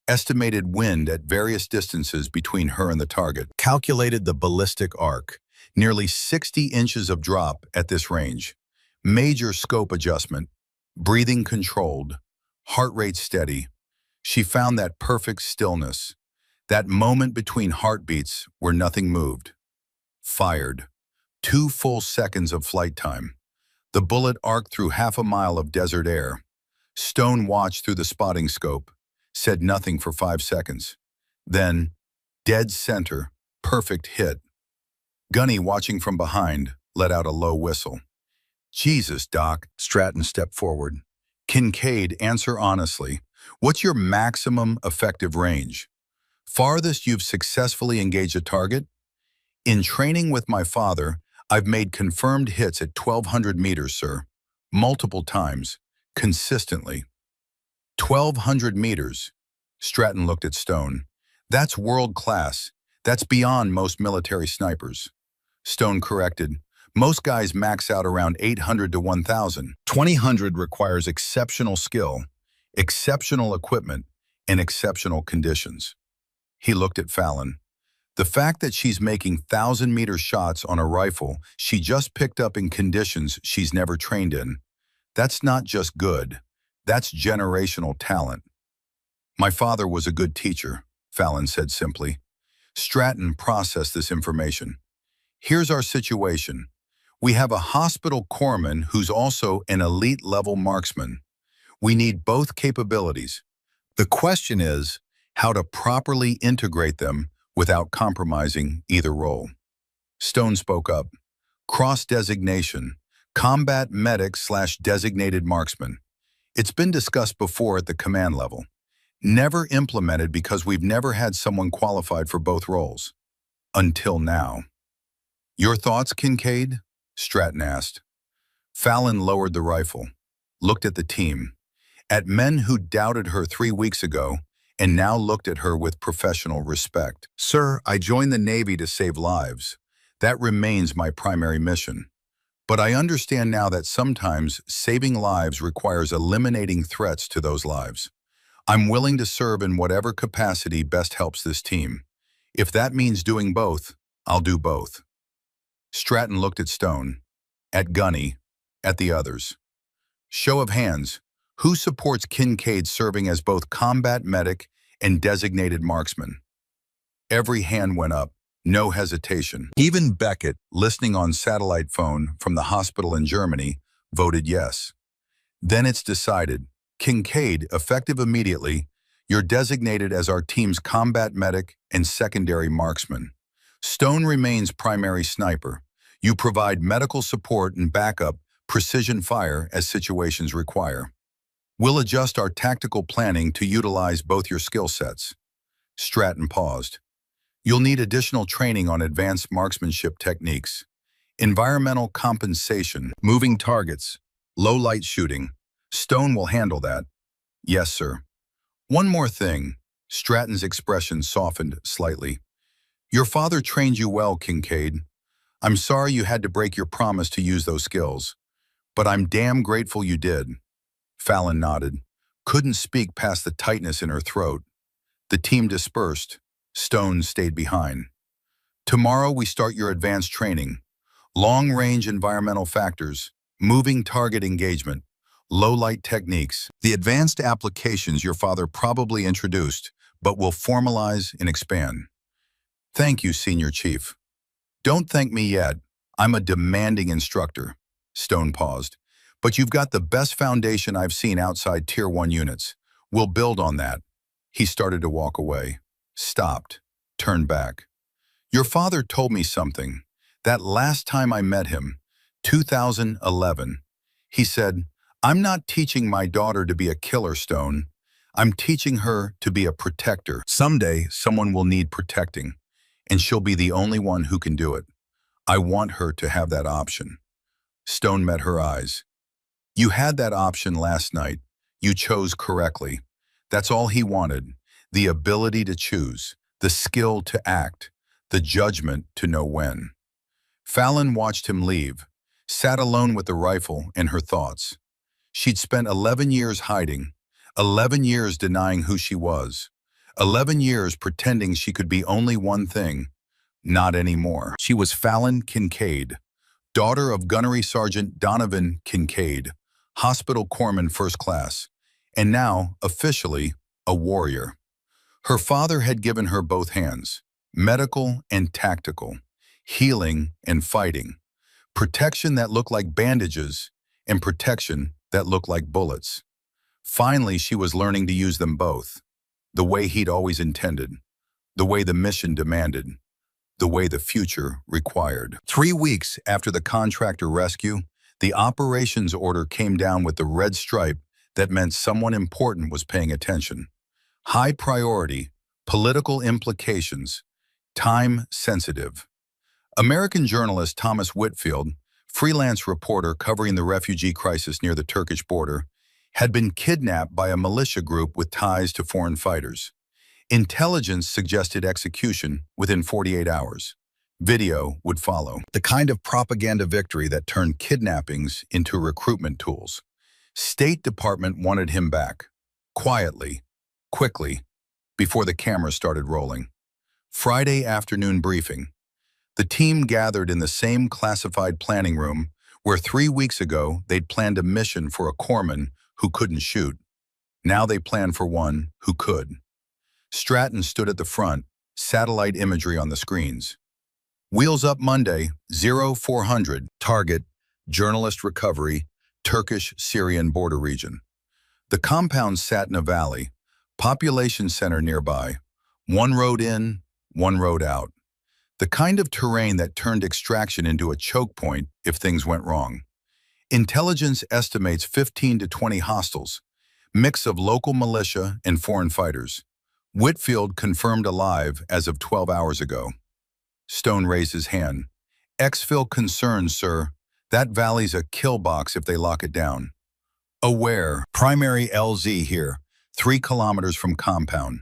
estimated wind at various distances between her and the target, calculated the ballistic arc, nearly 60 inches of drop at this range, major scope adjustment, breathing controlled, heart rate steady. She found that perfect stillness, that moment between heartbeats where nothing moved. Fired. 2 full seconds of flight time. The bullet arced through half a mile of desert air. Stone watched through the spotting scope, said nothing for 5 seconds. Then, dead center, perfect hit. Gunny, watching from behind, let out a low whistle. Jesus, Doc, Stratton stepped forward. Kincaid, answer honestly. What's your maximum effective range? Farthest you've successfully engaged a target? In training with my father, I've made confirmed hits at 1,200 meters, sir. Multiple times. Consistently. 1,200 meters. Stratton looked at Stone. That's world class. That's beyond most military snipers. Stone corrected. Most guys max out around 800 to 1,000. 2,000 requires exceptional skill, exceptional equipment, and exceptional conditions. He looked at Fallon. The fact that she's making 1,000-meter shots on a rifle she just picked up in conditions she's never trained in, that's not just good, that's generational talent. My father was a good teacher, Fallon said simply. Stratton processed this information. Here's our situation. We have a hospital corpsman who's also an elite-level marksman. We need both capabilities. The question is how to properly integrate them without compromising either role. Stone spoke up. Cross-designation, combat medic/designated marksman. It's been discussed before at the command level. Never implemented because we've never had someone qualified for both roles. Until now. Your thoughts, Kincaid? Stratton asked. Fallon lowered the rifle, looked at the team, at men who doubted her 3 weeks ago, and now looked at her with professional respect. Sir, I joined the Navy to save lives. That remains my primary mission. But I understand now that sometimes saving lives requires eliminating threats to those lives. I'm willing to serve in whatever capacity best helps this team. If that means doing both, I'll do both. Stratton looked at Stone, at Gunny, at the others. Show of hands, who supports Kincaid serving as both combat medic and designated marksman? Every hand went up, no hesitation. Even Beckett, listening on satellite phone from the hospital in Germany, voted yes. Then it's decided. Kincaid, effective immediately, you're designated as our team's combat medic and secondary marksman. Stone remains primary sniper. You provide medical support and backup, precision fire as situations require. We'll adjust our tactical planning to utilize both your skill sets. Stratton paused. You'll need additional training on advanced marksmanship techniques, environmental compensation, moving targets, low-light shooting. Stone will handle that. Yes, sir. One more thing. Stratton's expression softened slightly. Your father trained you well, Kincaid. I'm sorry you had to break your promise to use those skills, but I'm damn grateful you did. Fallon nodded, couldn't speak past the tightness in her throat. The team dispersed. Stone stayed behind. Tomorrow we start your advanced training. Long-range environmental factors, moving target engagement, low-light techniques, the advanced applications your father probably introduced, but will formalize and expand. Thank you, Senior Chief. Don't thank me yet. I'm a demanding instructor. Stone paused. But you've got the best foundation I've seen outside Tier 1 units. We'll build on that. He started to walk away. Stopped. Turned back. Your father told me something. That last time I met him, 2011, he said, I'm not teaching my daughter to be a killer, Stone. I'm teaching her to be a protector. Someday, someone will need protecting, and she'll be the only one who can do it. I want her to have that option. Stone met her eyes. You had that option last night. You chose correctly. That's all he wanted. The ability to choose, the skill to act, the judgment to know when. Fallon watched him leave, sat alone with the rifle and her thoughts. She'd spent 11 years hiding, 11 years denying who she was, 11 years pretending she could be only one thing, not anymore. She was Fallon Kincaid, daughter of Gunnery Sergeant Donovan Kincaid, Hospital Corpsman First Class, and now, officially, a warrior. Her father had given her both hands, medical and tactical, healing and fighting, protection that looked like bandages and protection that looked like bullets. Finally, she was learning to use them both, the way he'd always intended, the way the mission demanded, the way the future required. 3 weeks after the contractor rescue, the operations order came down with the red stripe that meant someone important was paying attention. High priority, political implications, time sensitive. American journalist Thomas Whitfield, freelance reporter covering the refugee crisis near the Turkish border, had been kidnapped by a militia group with ties to foreign fighters. Intelligence suggested execution within 48 hours. Video would follow. The kind of propaganda victory that turned kidnappings into recruitment tools. State Department wanted him back. Quietly, quickly, before the cameras started rolling. Friday afternoon briefing. The team gathered in the same classified planning room where 3 weeks ago they'd planned a mission for a corpsman who couldn't shoot. Now they planned for one who could. Stratton stood at the front, satellite imagery on the screens. Wheels up Monday, 0400. Target, journalist recovery, Turkish-Syrian border region. The compound sat in a valley, population center nearby. One road in, one road out. The kind of terrain that turned extraction into a choke point if things went wrong. Intelligence estimates 15 to 20 hostiles, mix of local militia and foreign fighters. Whitfield confirmed alive as of 12 hours ago. Stone raised his hand. Exfil concerns, sir. That valley's a kill box if they lock it down. Aware. Primary LZ here, 3 kilometers from compound.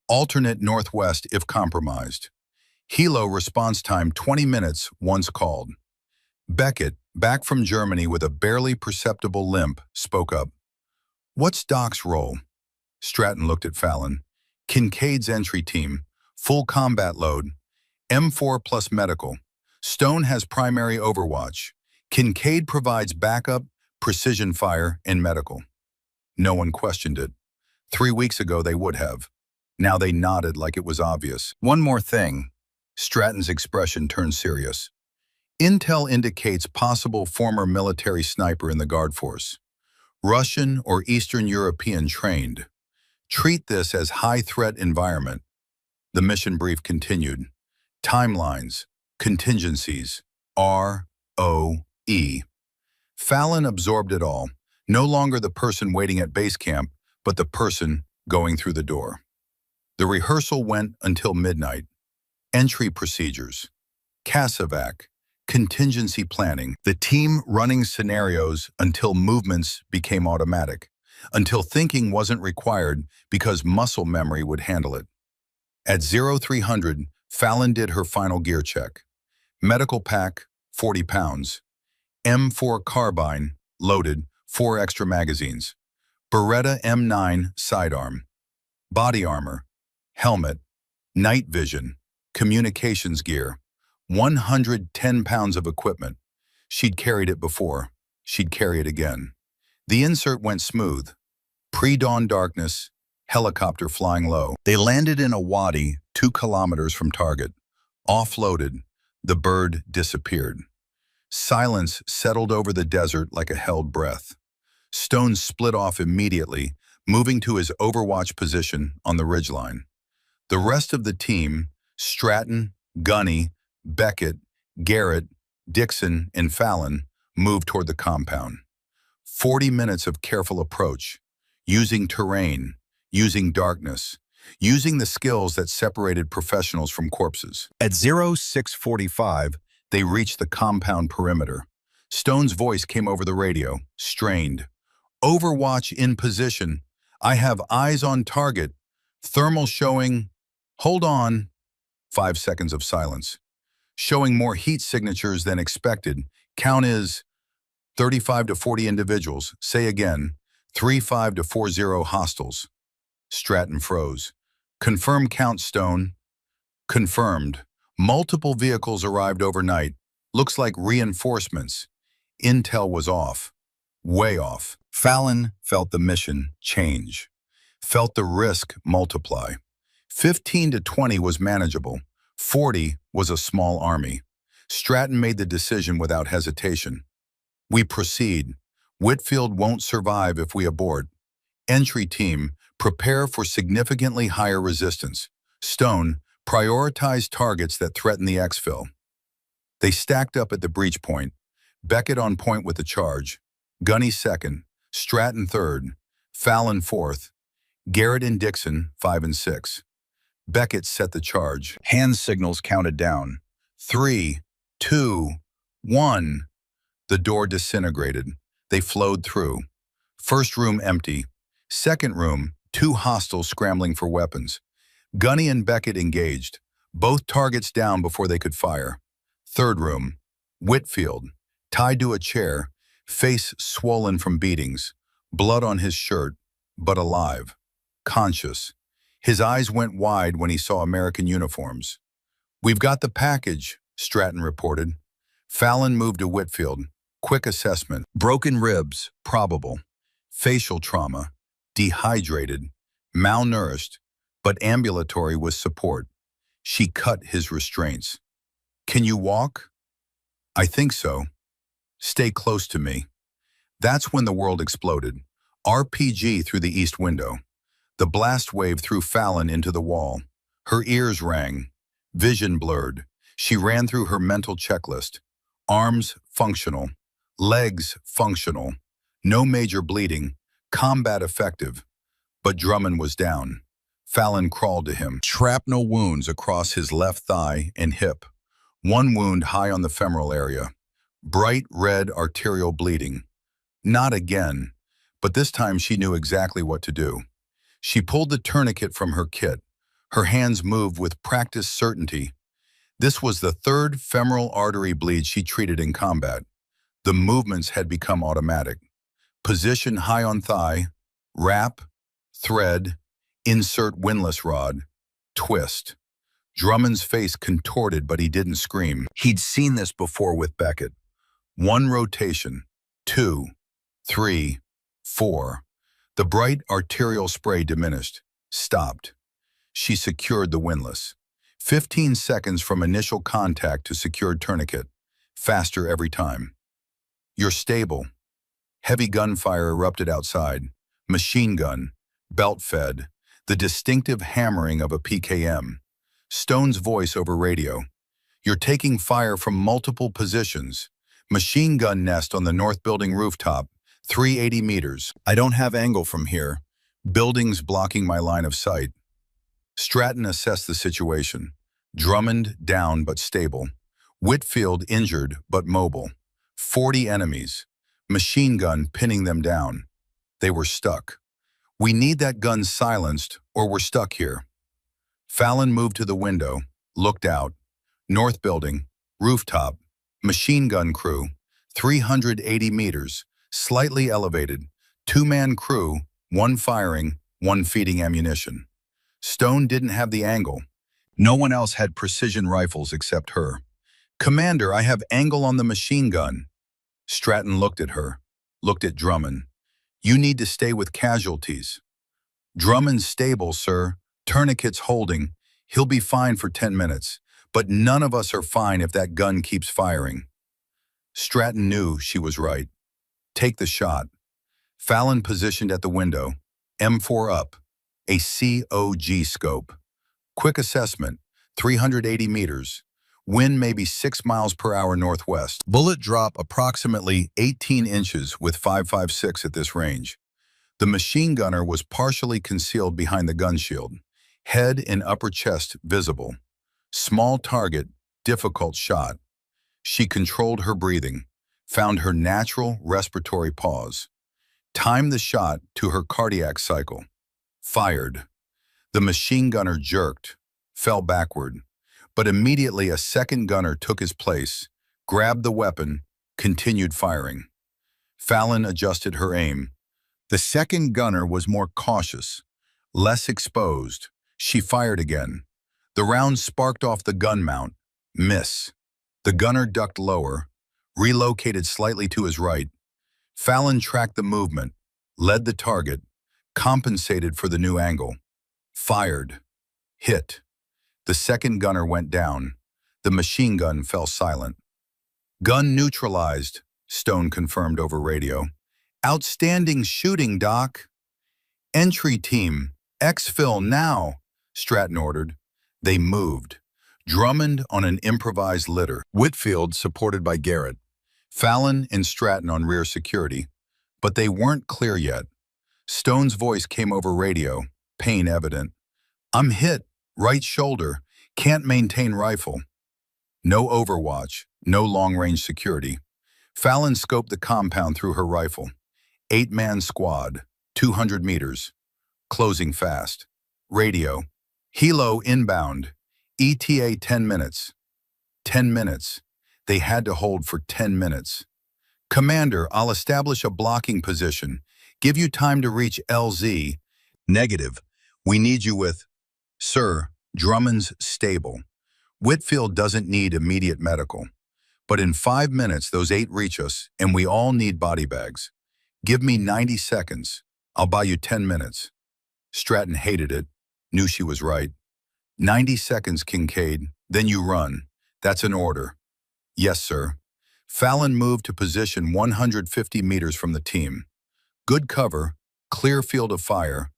Alternate northwest if compromised. Helo response time 20 minutes once called. Beckett, back from Germany with a barely perceptible limp, spoke up. What's Doc's role? Stratton looked at Fallon. Kincaid's entry team, full combat load, M4 plus medical. Stone has primary overwatch. Kincaid provides backup, precision fire, and medical. No one questioned it. 3 weeks ago they would have. Now they nodded like it was obvious. One more thing. Stratton's expression turned serious. Intel indicates possible former military sniper in the Guard Force. Russian or Eastern European trained. Treat this as high-threat environment. The mission brief continued. Timelines, contingencies, ROE. Fallon absorbed it all, no longer the person waiting at base camp, but the person going through the door. The rehearsal went until midnight. Entry procedures, CASEVAC, contingency planning, the team running scenarios until movements became automatic, until thinking wasn't required because muscle memory would handle it. At 0300, Fallon did her final gear check. Medical pack, 40 pounds. M4 carbine, loaded, 4 extra magazines. Beretta M9 sidearm. Body armor, helmet, night vision, communications gear, 110 pounds of equipment. She'd carried it before. She'd carry it again. The insert went smooth. Pre-dawn darkness, helicopter flying low. They landed in a wadi 2 kilometers from target. Offloaded, the bird disappeared. Silence settled over the desert like a held breath. Stone split off immediately, moving to his overwatch position on the ridgeline. The rest of the team, Stratton, Gunny, Beckett, Garrett, Dixon, and Fallon, moved toward the compound. 40 minutes of careful approach, using terrain, using darkness, using the skills that separated professionals from corpses. At 0645, they reached the compound perimeter. Stone's voice came over the radio, strained. Overwatch in position. I have eyes on target. Thermal showing. Hold on. 5 seconds of silence. Showing more heat signatures than expected. Count is 35 to 40 individuals. Say again, 35 to 40 hostiles. Stratton froze. Confirm count, Stone. Confirmed. Multiple vehicles arrived overnight. Looks like reinforcements. Intel was off. Way off. Fallon felt the mission change. Felt the risk multiply. 15 to 20 was manageable. 40 was a small army. Stratton made the decision without hesitation. We proceed. Whitfield won't survive if we abort. Entry team, prepare for significantly higher resistance. Stone, prioritize targets that threaten the exfil. They stacked up at the breach point. Beckett on point with the charge. Gunny second. Stratton third. Fallon fourth. Garrett and Dixon 5 and 6. Beckett set the charge. Hand signals counted down. 3, 2, 1. The door disintegrated. They flowed through. First room empty. Second room, 2 hostiles scrambling for weapons. Gunny and Beckett engaged. Both targets down before they could fire. Third room, Whitfield, tied to a chair, face swollen from beatings, blood on his shirt, but alive, conscious. His eyes went wide when he saw American uniforms. We've got the package, Stratton reported. Fallon moved to Whitfield. Quick assessment. Broken ribs, probable. Facial trauma. Dehydrated. Malnourished. But ambulatory with support. She cut his restraints. Can you walk? I think so. Stay close to me. That's when the world exploded. RPG through the east window. The blast wave threw Fallon into the wall. Her ears rang. Vision blurred. She ran through her mental checklist. Arms functional. Legs functional. No major bleeding. Combat effective. But Drummond was down. Fallon crawled to him. Shrapnel wounds across his left thigh and hip. One wound high on the femoral area. Bright red arterial bleeding. Not again, but this time she knew exactly what to do. She pulled the tourniquet from her kit. Her hands moved with practiced certainty. This was the third femoral artery bleed she treated in combat. The movements had become automatic. Position high on thigh, wrap, thread, insert windlass rod, twist. Drummond's face contorted, but he didn't scream. He'd seen this before with Beckett. One rotation, 2, 3, 4. The bright arterial spray diminished, stopped. She secured the windlass. 15 seconds from initial contact to secured tourniquet. Faster every time. You're stable. Heavy gunfire erupted outside. Machine gun, belt fed, the distinctive hammering of a PKM. Stone's voice over radio. You're taking fire from multiple positions. Machine gun nest on the north building rooftop, 380 meters. I don't have angle from here. Buildings blocking my line of sight. Stratton assessed the situation. Drummond down but stable. Whitfield injured but mobile. 40 enemies. Machine gun pinning them down. They were stuck. We need that gun silenced or we're stuck here. Fallon moved to the window, looked out. North building, rooftop, machine gun crew, 380 meters, slightly elevated, 2-man crew, 1 firing, 1 feeding ammunition. Stone didn't have the angle. No one else had precision rifles except her. Commander, I have angle on the machine gun. Stratton looked at her, looked at Drummond. You need to stay with casualties. Drummond's stable, sir. Tourniquet's holding. He'll be fine for 10 minutes. But none of us are fine if that gun keeps firing. Stratton knew she was right. Take the shot. Fallon positioned at the window. M4 up. A COG scope. Quick assessment. 380 meters. Wind maybe 6 miles per hour northwest. Bullet drop approximately 18 inches with 5.56 at this range. The machine gunner was partially concealed behind the gun shield. Head and upper chest visible. Small target, difficult shot. She controlled her breathing, found her natural respiratory pause. Timed the shot to her cardiac cycle. Fired. The machine gunner jerked, fell backward. But immediately a second gunner took his place, grabbed the weapon, continued firing. Fallon adjusted her aim. The second gunner was more cautious, less exposed. She fired again. The round sparked off the gun mount. Miss. The gunner ducked lower, relocated slightly to his right. Fallon tracked the movement, led the target, compensated for the new angle. Fired. Hit. The second gunner went down. The machine gun fell silent. Gun neutralized, Stone confirmed over radio. Outstanding shooting, Doc. Entry team, exfil now, Stratton ordered. They moved. Drummond on an improvised litter. Whitfield supported by Garrett. Fallon and Stratton on rear security. But they weren't clear yet. Stone's voice came over radio, pain evident. I'm hit. Right shoulder, can't maintain rifle. No overwatch, no long-range security. Fallon scoped the compound through her rifle. 8-man squad, 200 meters. Closing fast. Radio. Helo inbound. ETA 10 minutes. 10 minutes. They had to hold for 10 minutes. Commander, I'll establish a blocking position. Give you time to reach LZ. Negative. We need you with... Sir, Drummond's stable. Whitfield doesn't need immediate medical. But in 5 minutes, those 8 reach us, and we all need body bags. Give me 90 seconds. I'll buy you 10 minutes. Stratton hated it, knew she was right. 90 seconds, Kincaid, then you run. That's an order. Yes, sir. Fallon moved to position 150 meters from the team. Good cover, clear field of fire,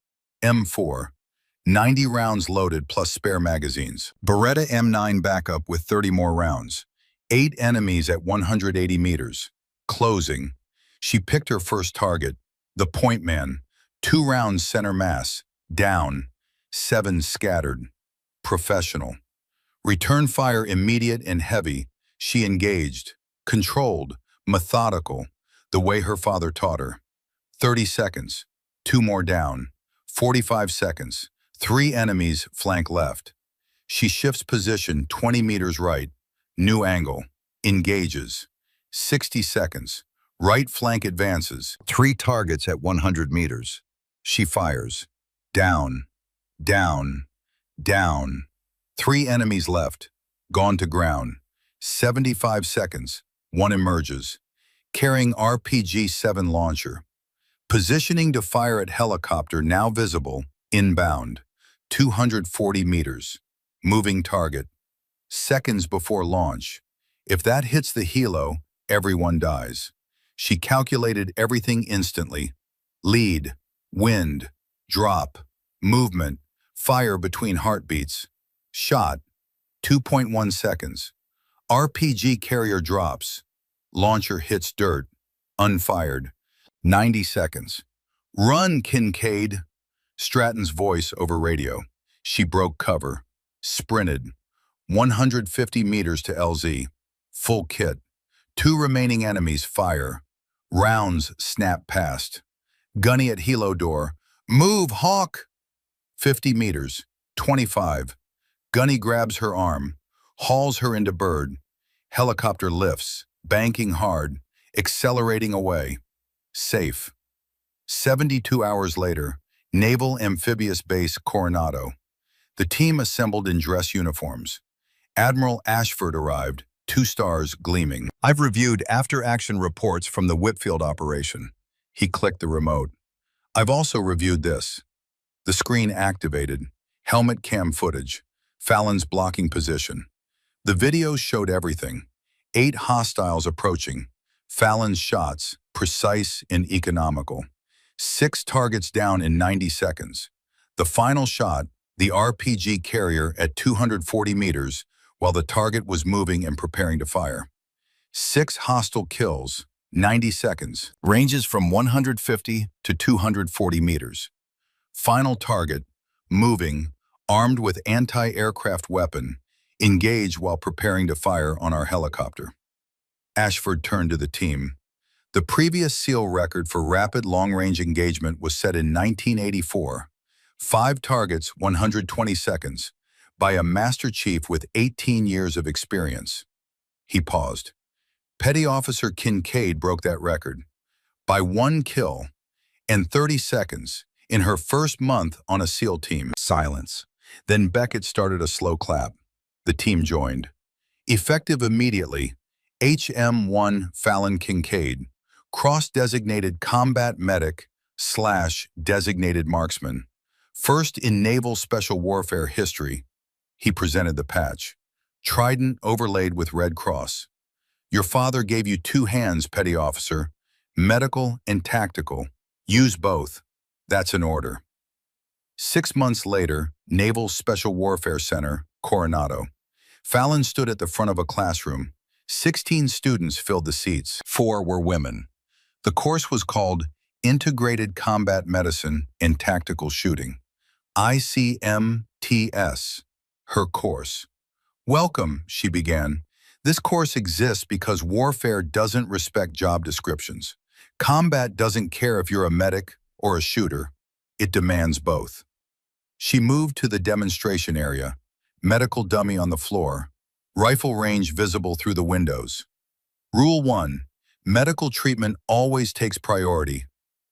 M4, 90 rounds loaded plus spare magazines. Beretta M9 backup with 30 more rounds. 8 enemies at 180 meters. Closing. She picked her first target, the point man. 2 rounds center mass. Down. 7 scattered. Professional. Return fire immediate and heavy. She engaged. Controlled. Methodical. The way her father taught her. 30 seconds. 2 more down. 45 seconds. 3 enemies flank left. She shifts position 20 meters right. New angle. Engages. 60 seconds. Right flank advances. 3 targets at 100 meters. She fires. Down. Down. Down. 3 enemies left. Gone to ground. 75 seconds. 1 emerges. Carrying RPG-7 launcher. Positioning to fire at helicopter now visible. Inbound. 240 meters. Moving target. Seconds before launch. If that hits the helo, everyone dies. She calculated everything instantly. Lead, wind, drop, movement, fire between heartbeats. Shot, 2.1 seconds. RPG carrier drops. Launcher hits dirt, unfired. 90 seconds. Run, Kincaid! Stratton's voice over radio. She broke cover. Sprinted. 150 meters to LZ. Full kit. 2 remaining enemies fire. Rounds snap past. Gunny at helo door. Move, Hawk! 50 meters. 25. Gunny grabs her arm. Hauls her into bird. Helicopter lifts. Banking hard. Accelerating away. Safe. 72 hours later. Naval Amphibious Base Coronado. The team assembled in dress uniforms. Admiral Ashford arrived, 2 stars gleaming. I've reviewed after-action reports from the Whitfield operation. He clicked the remote. I've also reviewed this. The screen activated. Helmet cam footage. Fallon's blocking position. The videos showed everything. 8 hostiles approaching. Fallon's shots, precise and economical. 6 targets down in 90 seconds. The final shot, the RPG carrier at 240 meters, while the target was moving and preparing to fire. 6 hostile kills, 90 seconds, ranges from 150 to 240 meters. Final target, moving, armed with anti-aircraft weapon, engaged while preparing to fire on our helicopter. Ashford turned to the team. The previous SEAL record for rapid long-range engagement was set in 1984, 5 targets, 120 seconds, by a Master Chief with 18 years of experience. He paused. Petty Officer Kincaid broke that record by 1 kill and 30 seconds in her first month on a SEAL team. Silence. Then Beckett started a slow clap. The team joined. Effective immediately, HM1 Fallon Kincaid, cross-designated combat medic / designated marksman. First in naval special warfare history. He presented the patch. Trident overlaid with Red Cross. Your father gave you 2 hands, Petty Officer. Medical and tactical. Use both. That's an order. 6 months later, Naval Special Warfare Center, Coronado. Fallon stood at the front of a classroom. 16 students filled the seats. 4 were women. The course was called Integrated Combat Medicine and Tactical Shooting. ICMTS, her course. Welcome, she began. This course exists because warfare doesn't respect job descriptions. Combat doesn't care if you're a medic or a shooter. It demands both. She moved to the demonstration area, medical dummy on the floor, rifle range visible through the windows. Rule 1. Medical treatment always takes priority.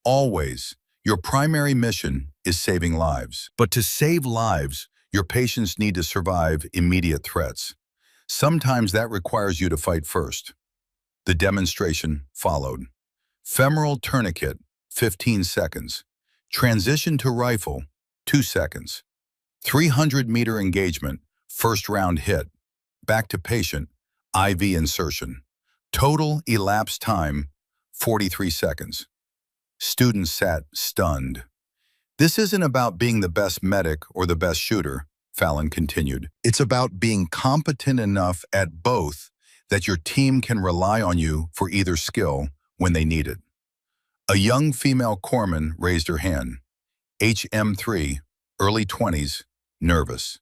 Always. Your primary mission is saving lives. But to save lives, your patients need to survive immediate threats. Sometimes that requires you to fight first. The demonstration followed. Femoral tourniquet, 15 seconds. Transition to rifle, 2 seconds. 300-meter engagement, first round hit. back to patient, IV insertion. Total elapsed time, 43 seconds. Students sat stunned. This isn't about being the best medic or the best shooter, Fallon continued. It's about being competent enough at both that your team can rely on you for either skill when they need it. A young female corpsman raised her hand. HM3, early 20s, nervous.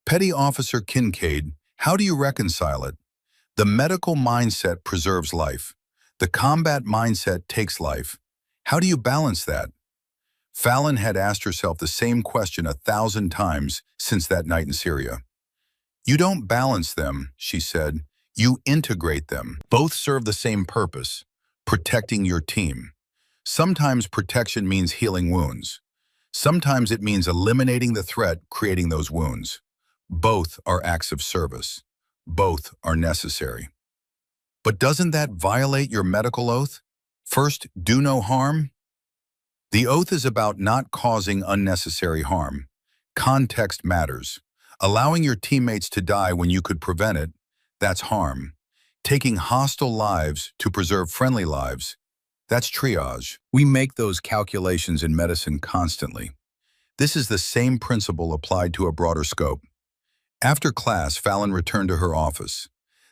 Petty Officer Kincaid, how do you reconcile it? The medical mindset preserves life. The combat mindset takes life. How do you balance that? Fallon had asked herself the same question 1,000 times since that night in Syria. You don't balance them, she said. You integrate them. Both serve the same purpose, protecting your team. Sometimes protection means healing wounds. Sometimes it means eliminating the threat creating those wounds. Both are acts of service. Both are necessary. But doesn't that violate your medical oath? First, do no harm. The oath is about not causing unnecessary harm. Context matters. Allowing your teammates to die when you could prevent it, that's harm. Taking hostile lives to preserve friendly lives, that's triage. We make those calculations in medicine constantly. This is the same principle applied to a broader scope. After class, Fallon returned to her office.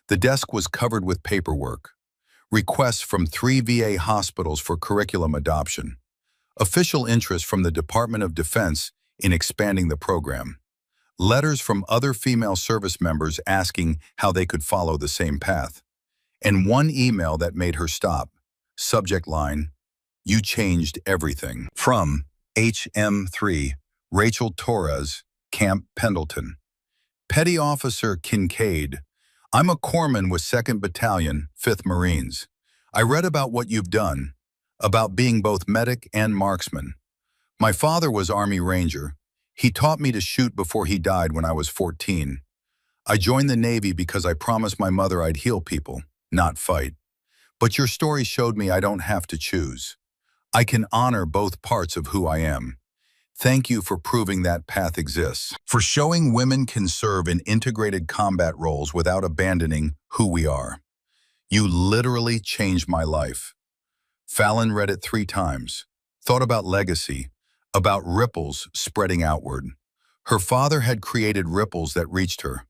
The desk was covered with paperwork. Requests from 3 VA hospitals for curriculum adoption. Official interest from the Department of Defense in expanding the program. Letters from other female service members asking how they could follow the same path. And one email that made her stop. Subject line, you changed everything. From HM3, Rachel Torres, Camp Pendleton. Petty Officer Kincaid, I'm a corpsman with 2nd Battalion, 5th Marines. I read about what you've done, about being both medic and marksman. My father was Army Ranger. He taught me to shoot before he died when I was 14. I joined the Navy because I promised my mother I'd heal people, not fight. But your story showed me I don't have to choose. I can honor both parts of who I am. Thank you for proving that path exists, for showing women can serve in integrated combat roles without abandoning who we are. You literally changed my life. Fallon read it 3 times, thought about legacy, about ripples spreading outward. Her father had created ripples that reached her.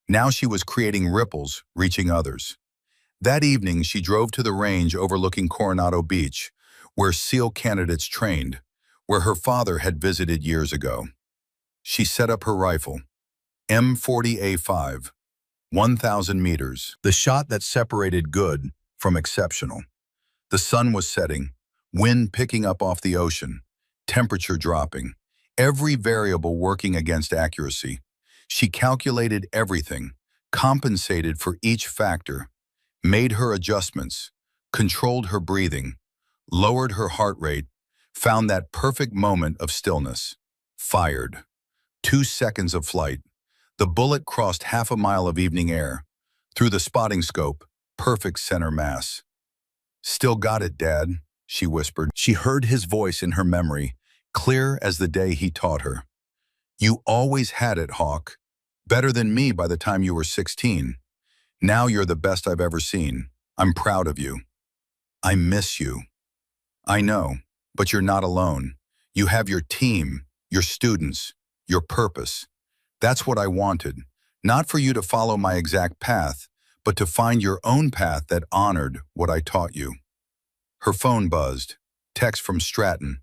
Now she was creating ripples reaching others. That evening, she drove to the range overlooking Coronado Beach, where SEAL candidates trained, where her father had visited years ago. She set up her rifle, M40A5, 1,000 meters, the shot that separated good from exceptional. The sun was setting, wind picking up off the ocean, temperature dropping, every variable working against accuracy. She calculated everything, compensated for each factor, made her adjustments, controlled her breathing, lowered her heart rate, found that perfect moment of stillness. Fired. 2 seconds of flight. The bullet crossed half a mile of evening air. Through the spotting scope, perfect center mass. Still got it, Dad, she whispered. She heard his voice in her memory, clear as the day he taught her. You always had it, Hawk. Better than me by the time you were 16. Now you're the best I've ever seen. I'm proud of you. I miss you. I know, but you're not alone. You have your team, your students, your purpose. That's what I wanted. Not for you to follow my exact path, but to find your own path that honored what I taught you. Her phone buzzed. Text from Stratton.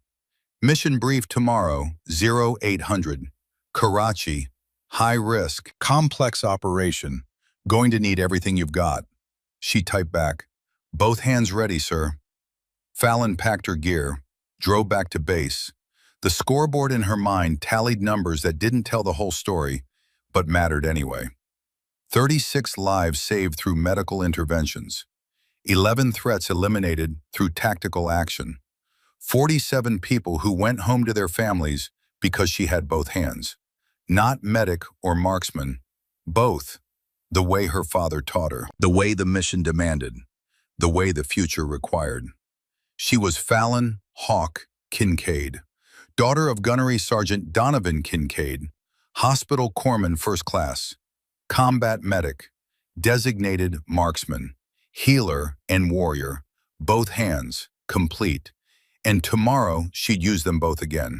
Mission brief tomorrow, 0800. Karachi. High risk. Complex operation. Going to need everything you've got. She typed back. Both hands ready, sir. Fallon packed her gear, drove back to base. The scoreboard in her mind tallied numbers that didn't tell the whole story, but mattered anyway. 36 lives saved through medical interventions. 11 threats eliminated through tactical action. 47 people who went home to their families because she had both hands. Not medic or marksman, both. The way her father taught her, the way the mission demanded, the way the future required. She was Fallon Hawk Kincaid, daughter of Gunnery Sergeant Donovan Kincaid, Hospital Corpsman First Class. Combat medic, designated marksman, healer and warrior, both hands, complete. And tomorrow she'd use them both again.